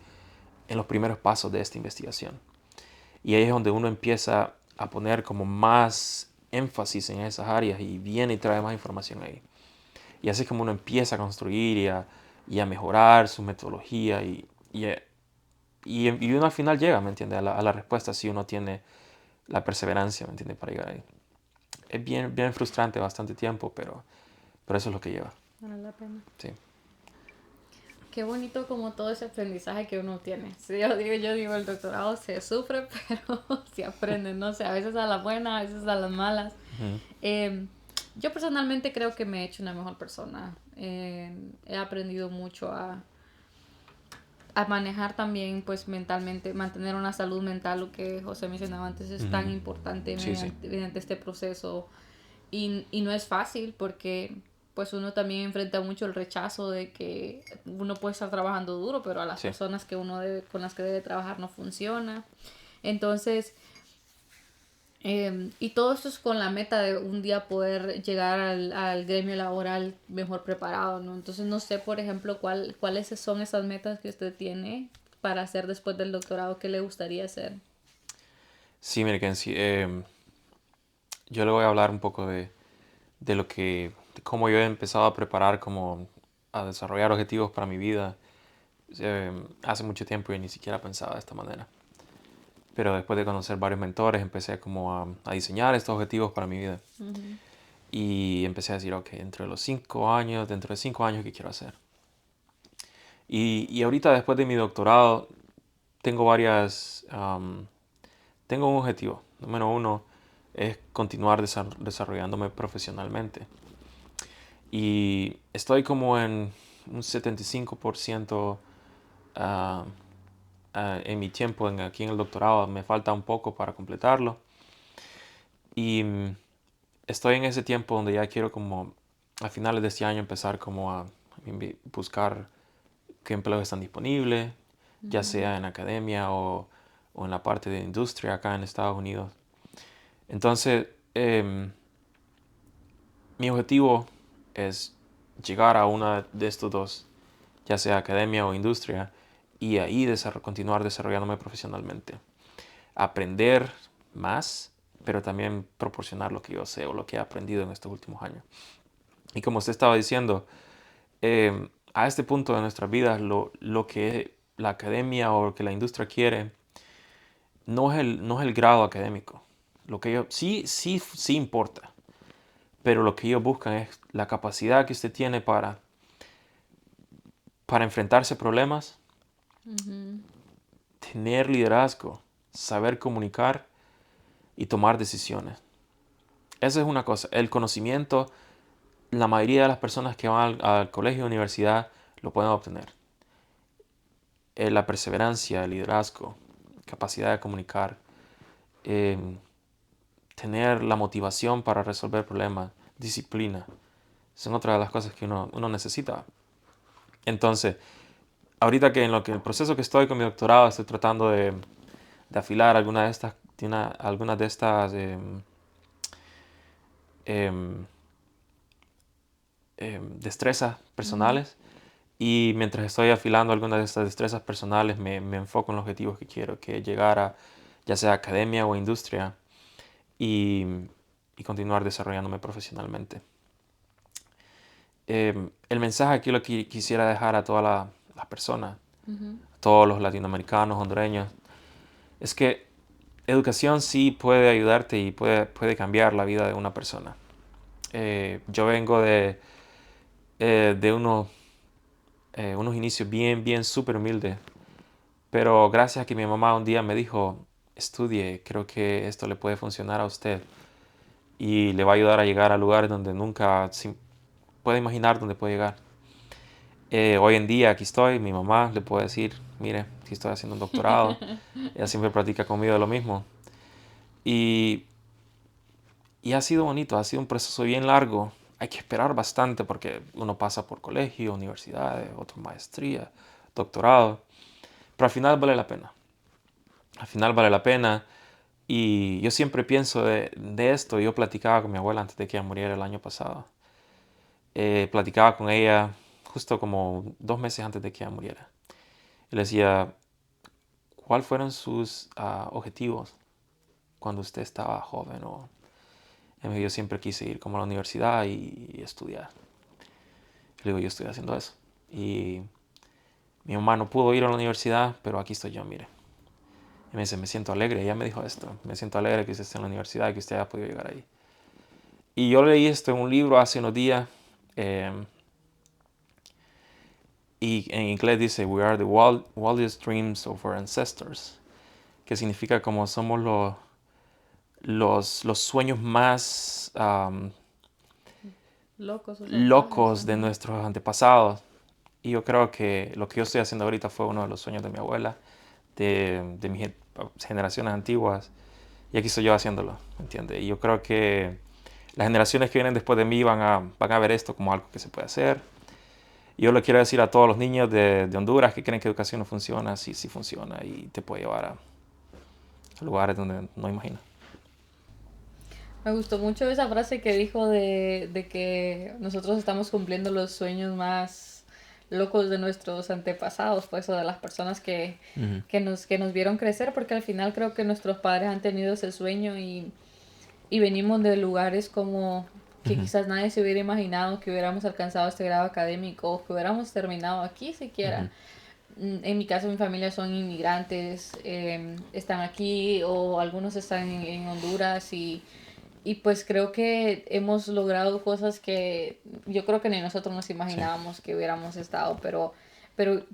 en los primeros pasos de esta investigación. Y ahí es donde uno empieza a poner como más énfasis en esas áreas y viene y trae más información ahí. Y así es como uno empieza a construir y a mejorar su metodología y uno al final llega, ¿me entiende? A la respuesta si uno tiene la perseverancia, ¿me entiende? Para llegar ahí. Es bien frustrante bastante tiempo, pero eso es lo que lleva. vale la pena. Sí. Qué bonito como todo ese aprendizaje que uno tiene. Sí, yo digo, el doctorado se sufre, pero se aprende, no sé, a veces a la buena, a veces a las malas. Ujú. Eh, yo personalmente creo que me he hecho una mejor persona. He aprendido mucho a manejar también, pues mentalmente, mantener una salud mental, lo que José mencionaba antes, es tan Ujú. importante Sí, sí. mediante este proceso. Y no es fácil porque pues uno también enfrenta mucho el rechazo de que uno puede estar trabajando duro, pero a las Sí. personas que con las que debe trabajar no funciona. Entonces, y todo esto es con la meta de un día poder llegar al gremio laboral mejor preparado, ¿no? Entonces no sé, por ejemplo, cuáles son esas metas que usted tiene para hacer después del doctorado, qué le gustaría hacer. Sí, mire, Kenzie, yo le voy a hablar un poco de de cómo yo he empezado a preparar, como a desarrollar objetivos para mi vida. Hace mucho tiempo yo ni siquiera pensaba de esta manera. Pero después de conocer varios mentores, empecé como a diseñar estos objetivos para mi vida. Ujú, Y empecé a decir, ok, dentro de 5 años, ¿qué quiero hacer? Y ahorita, después de mi doctorado, tengo tengo un objetivo. Número uno es continuar desarrollándome profesionalmente. Y estoy como en un 75% ah, en mi tiempo aquí en el doctorado. Me falta un poco para completarlo. Y estoy en ese tiempo donde ya quiero como a finales de este año empezar como a buscar qué empleos están disponibles, ya ujú, sea en academia o en la parte de industria acá en Estados Unidos. Entonces, mi objetivo es llegar a una de estos dos, ya sea academia o industria, y ahí continuar desarrollándome profesionalmente. Aprender más, pero también proporcionar lo que yo sé o lo que he aprendido en estos últimos años. Y como usted estaba diciendo, a este punto de nuestras vidas, lo que la academia o lo que la industria quiere no es el grado académico. Lo que ellos, sí importa, pero lo que ellos buscan es la capacidad que usted tiene para enfrentarse a problemas, ujú, tener liderazgo, saber comunicar y tomar decisiones. Esa es una cosa. El conocimiento, la mayoría de las personas que van al colegio o universidad lo pueden obtener. La perseverancia, el liderazgo, capacidad de comunicar, eh, tener la motivación para resolver problemas, disciplina, son otras de las cosas que uno necesita. Entonces, ahorita que en el proceso que estoy con mi doctorado, estoy tratando de afilar algunas de estas em, destrezas ujú. personales. Y mientras estoy afilando algunas de estas destrezas personales, me enfoco en los objetivos que quiero, que es llegar a ya sea academia o industria y, y continuar desarrollándome profesionalmente. El mensaje que yo quisiera dejar a todas las personas, Ujú, a todos los latinoamericanos, hondureños, es que educación sí puede ayudarte y puede cambiar la vida de una persona. Yo vengo de unos inicios bien súper humildes, pero gracias a que mi mamá un día me dijo, estudie, creo que esto le puede funcionar a usted y le va a ayudar a llegar a lugares donde nunca puede imaginar dónde puede llegar. Hoy en día aquí estoy, mi mamá le puede decir, mire, aquí estoy haciendo un doctorado. Ella siempre practica conmigo de lo mismo. Y, y ha sido bonito, ha sido un proceso bien largo. Hay que esperar bastante porque uno pasa por colegio, universidades, otra maestría, doctorado. Pero al final vale la pena. Al final vale la pena. Y yo siempre pienso de esto. Yo platicaba con mi abuela antes de que ella muriera el año pasado. Platicaba con ella justo como 2 meses antes de que ella muriera. Y le decía, ¿cuáles fueron sus objetivos cuando usted estaba joven? Yo siempre quise ir como a la universidad y estudiar. Le digo, yo estoy haciendo eso. Y mi mamá no pudo ir a la universidad, pero aquí estoy yo, mire. Y me dice, me siento alegre. Ella me dijo esto, me siento alegre que usted esté en la universidad y que usted haya podido llegar ahí. Y yo leí esto en un libro hace unos días. Y en inglés dice, we are the wildest dreams of our ancestors. Que significa como somos los sueños más Locos o salvajes, locos de ajá. nuestros antepasados. Y yo creo que lo que yo estoy haciendo ahorita fue uno de los sueños de mi abuela, de mis generaciones antiguas. Y aquí estoy yo haciéndolo, ¿me entiendes? Y yo creo que las generaciones que vienen después de mí van a ver esto como algo que se puede hacer. Y yo le quiero decir a todos los niños de Honduras que creen que educación no funciona, sí, sí funciona y te puede llevar a lugares donde no imaginas. Me gustó mucho esa frase que dijo de que nosotros estamos cumpliendo los sueños más locos de nuestros antepasados, pues, o de las personas Ujú, que nos vieron crecer, porque al final creo que nuestros padres han tenido ese sueño y venimos de lugares como que ujú, quizás nadie se hubiera imaginado que hubiéramos alcanzado este grado académico o que hubiéramos terminado aquí siquiera. ujú. En mi caso, mi familia son inmigrantes, están aquí o algunos están en Honduras y pues creo que hemos logrado cosas que yo creo que ni nosotros nos Sí, imaginábamos que hubiéramos estado, pero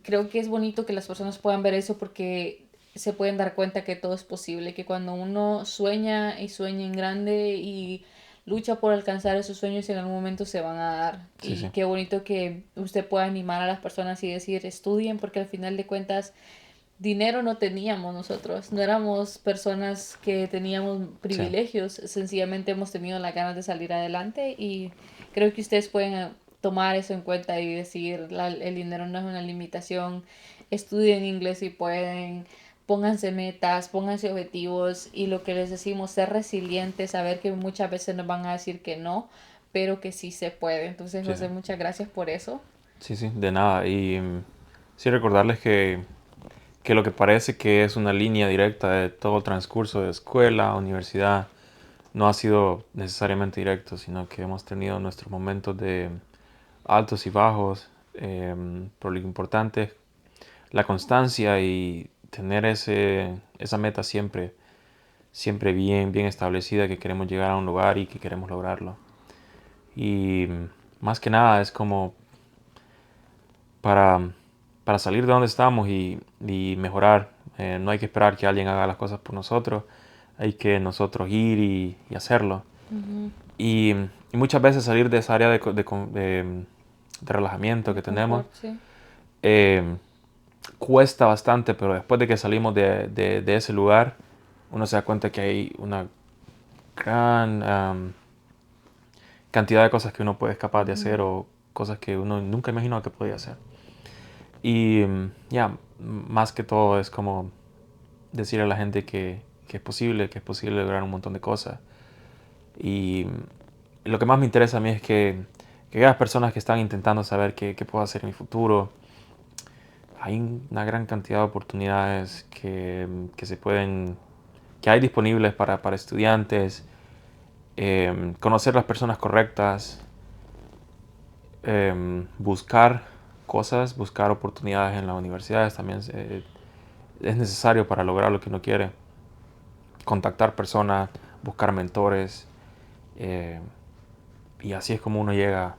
creo que es bonito que las personas puedan ver eso porque se pueden dar cuenta que todo es posible, que cuando uno sueña y sueña en grande y lucha por alcanzar esos sueños en algún momento se van a dar. sí, Y sí, qué bonito que usted pueda animar a las personas y decir, estudien porque al final de cuentas dinero no teníamos nosotros, no éramos personas que teníamos sí, privilegios, sencillamente hemos tenido las ganas de salir adelante y creo que ustedes pueden tomar eso en cuenta y decir, el dinero no es una limitación, estudien inglés si pueden, pónganse metas, pónganse objetivos y lo que les decimos, ser resilientes, saber que muchas veces nos van a decir que no, pero que sí se puede. Entonces, sí, sí, José, muchas gracias por eso. sí, sí, de nada. Y sí recordarles que lo que parece que es una línea directa de todo el transcurso de escuela, universidad, no ha sido necesariamente directo, sino que hemos tenido nuestros momentos de altos y bajos, pero lo importante es la constancia y tener esa meta siempre, siempre bien, bien establecida, que queremos llegar a un lugar y que queremos lograrlo. Y más que nada es como para, para salir de donde estamos y mejorar. No hay que esperar que alguien haga las cosas por nosotros, hay que nosotros ir y hacerlo. Ujú. Y muchas veces salir de esa área de relajamiento De que tenemos confort, sí. eh, cuesta bastante, pero después de que salimos de ese lugar, uno se da cuenta que hay una gran cantidad de cosas que uno puede capaz de hacer Ujú. o cosas que uno nunca imaginó que podía hacer. Y ya, más que todo es como decirle a la gente que es posible lograr un montón de cosas. Y lo que más me interesa a mí es que las personas que están intentando saber qué puedo hacer en mi futuro, hay una gran cantidad de oportunidades que se pueden, que hay disponibles para estudiantes, conocer las personas correctas, buscar cosas, buscar oportunidades en las universidades también es necesario para lograr lo que uno quiere. Contactar personas, buscar mentores, eh, y así es como uno llega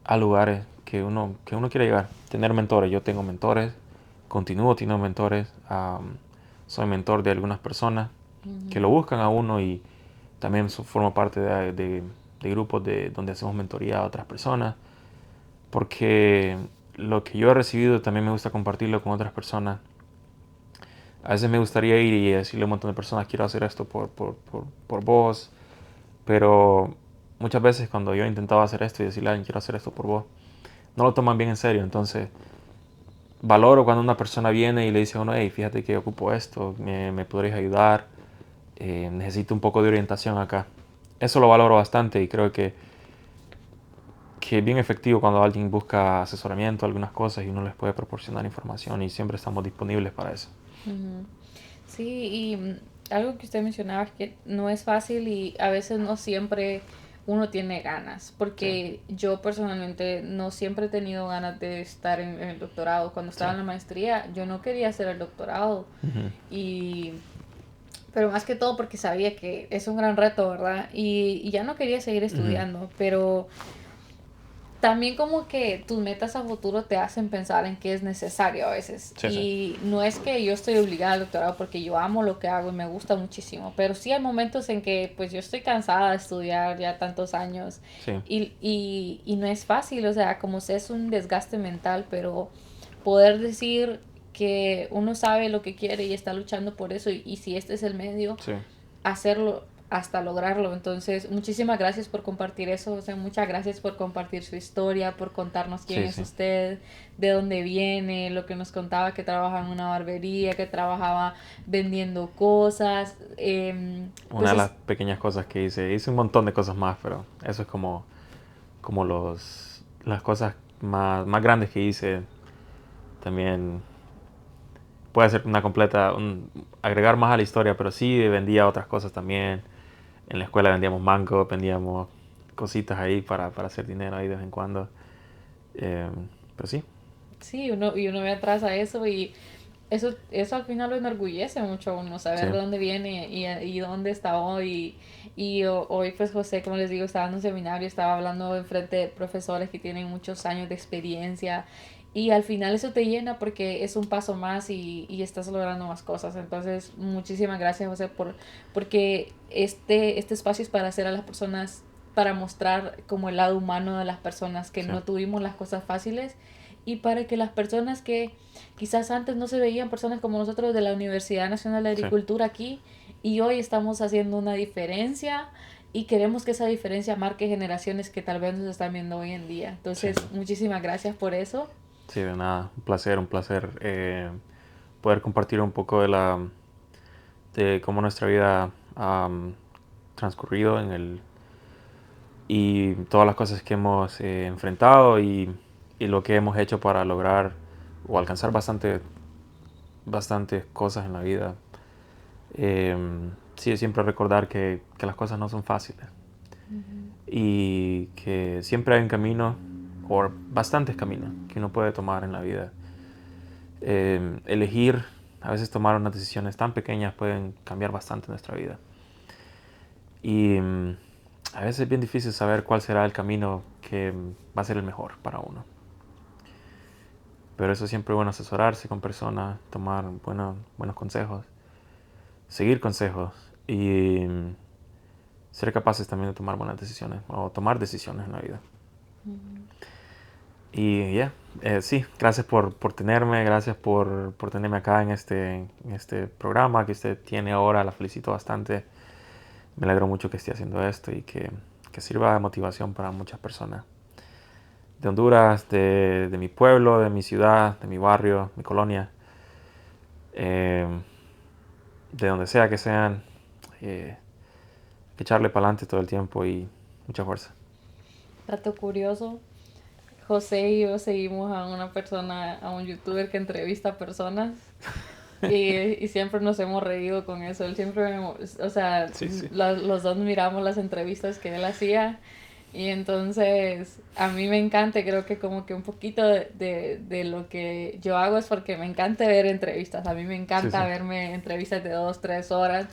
a lugares que uno quiere llegar. Tener mentores, yo tengo mentores, continúo teniendo mentores, soy mentor de algunas personas que lo Ujú. buscan a uno y también formo parte de grupos donde hacemos mentoría a otras personas. porque lo que yo he recibido también me gusta compartirlo con otras personas. A veces me gustaría ir y decirle a un montón de personas, quiero hacer esto por vos, pero muchas veces cuando yo he intentado hacer esto y decirle a alguien, quiero hacer esto por vos, no lo toman bien en serio. Entonces, valoro cuando una persona viene y le dice a uno, hey, fíjate que ocupo esto, me podrías ayudar, necesito un poco de orientación acá. Eso lo valoro bastante y creo que es bien efectivo cuando alguien busca asesoramiento, algunas cosas y uno les puede proporcionar información y siempre estamos disponibles para eso. Ujú. Sí, y algo que usted mencionaba es que no es fácil y a veces no siempre uno tiene ganas, Sí, porque yo personalmente no siempre he tenido ganas de estar en el doctorado. Cuando sí. estaba en la maestría, yo no quería hacer el doctorado, Ujú, y pero más que todo porque sabía que es un gran reto, ¿verdad? Y ya no quería seguir ujú. estudiando, pero también como que tus metas a futuro te hacen pensar en qué es necesario a veces. Sí, sí, Y no es que yo estoy obligada al doctorado porque yo amo lo que hago y me gusta muchísimo, pero sí hay momentos en que pues yo estoy cansada de estudiar ya tantos años sí, y no es fácil, o sea, como sé, es un desgaste mental, pero poder decir que uno sabe lo que quiere y está luchando por eso y si este es el medio, sí, hacerlo hasta lograrlo. Entonces, muchísimas gracias por compartir eso, José. Muchas gracias por compartir su historia, por contarnos quién sí, es sí. usted, de dónde viene, lo que nos contaba que trabajaba en una barbería, que trabajaba vendiendo cosas. Una Pues de las es, pequeñas cosas que hice un montón de cosas más, pero eso es como las cosas más grandes que hice. También puede ser una completa, agregar más a la historia, pero sí vendía otras cosas también. En la escuela vendíamos mango, vendíamos cositas ahí para hacer dinero ahí de vez en cuando. Eh, pero sí, sí, uno ve atrás a eso y eso al final lo enorgullece mucho a uno, sí, saber de dónde viene y dónde está hoy. Y hoy, pues José, como les digo, estaba en un seminario, estaba hablando en frente de profesores que tienen muchos años de experiencia. Y al final eso te llena porque es un paso más y estás logrando más cosas. Entonces, muchísimas gracias, José, porque este espacio es para hacer a las personas, para mostrar como el lado humano de las personas que sí, no tuvimos las cosas fáciles y para que las personas que quizás antes no se veían, personas como nosotros de la Universidad Nacional de sí, Agricultura aquí, y hoy estamos haciendo una diferencia y queremos que esa diferencia marque generaciones que tal vez nos están viendo hoy en día. sí. Entonces, muchísimas gracias por eso. Sí, de nada, un placer poder compartir un poco de cómo nuestra vida ha transcurrido y todas las cosas que hemos enfrentado y lo que hemos hecho para lograr o alcanzar bastantes cosas en la vida. Sí, siempre recordar que las cosas no son fáciles y que siempre hay un camino o bastantes caminos que uno puede tomar en la vida. Elegir, a veces tomar unas decisiones tan pequeñas pueden cambiar bastante nuestra vida. Y a veces es bien difícil saber cuál será el camino que va a ser el mejor para uno. Pero eso siempre es bueno asesorarse con personas, tomar buenos consejos, seguir consejos y ser capaces también de tomar buenas decisiones o tomar decisiones en la vida. Y ya, sí, gracias por tenerme, gracias por tenerme acá en este programa que usted tiene ahora, la felicito bastante. Me alegro mucho que esté haciendo esto y que sirva de motivación para muchas personas de Honduras, de mi pueblo, de mi ciudad, de mi barrio, mi colonia, eh, de donde sea que sean, hay que echarle para adelante todo el tiempo y mucha fuerza. Dato curioso, José y yo seguimos a una persona, a un youtuber que entrevista personas. Y siempre nos hemos reído con eso. Él siempre, o sea, Sí, sí. los dos miramos las entrevistas que él hacía. Y entonces a mí me encanta, creo que como que un poquito de lo que yo hago es porque me encanta ver entrevistas. A mí me Sí, sí. encanta verme entrevistas de 2, 3 horas.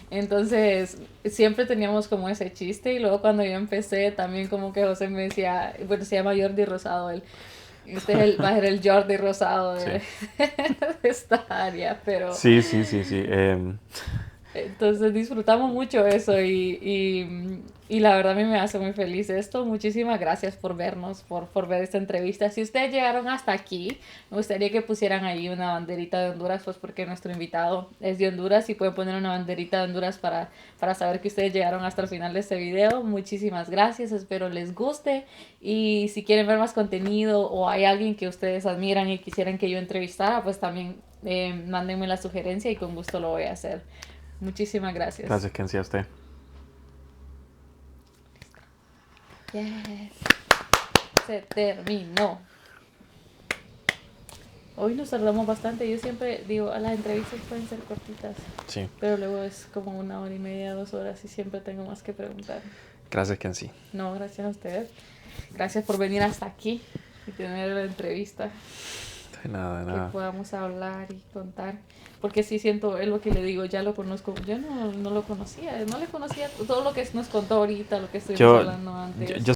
Entonces siempre teníamos como ese chiste y luego cuando yo empecé también como que José me decía, bueno, se llama Jordi Rosado, él, va a ser el Jordi Rosado Sí. de esta área, pero Sí, sí, sí, sí. entonces disfrutamos mucho eso Y la verdad a mí me hace muy feliz esto. Muchísimas gracias por vernos, por ver esta entrevista. Si ustedes llegaron hasta aquí, me gustaría que pusieran ahí una banderita de Honduras, pues porque nuestro invitado es de Honduras y pueden poner una banderita de Honduras para saber que ustedes llegaron hasta el final de este video. Muchísimas gracias, espero les guste. Y si quieren ver más contenido o hay alguien que ustedes admiran y quisieran que yo entrevistara, pues también mándenme la sugerencia y con gusto lo voy a hacer. Muchísimas gracias. Gracias, Kenzie, a usted. Yes. Se terminó. Hoy nos tardamos bastante. Yo siempre digo, las entrevistas pueden ser cortitas. Sí. Pero luego es como 1 hora y media, 2 horas y siempre tengo más que preguntar. Gracias, Kenzie. No, gracias a ustedes. Gracias por venir hasta aquí y tener la entrevista. De nada. Que podamos hablar y contar. Porque sí siento, es lo que le digo, ya lo conozco. Yo no lo conocía, no le conocía todo lo que nos contó ahorita, lo que estuvimos hablando antes. Yo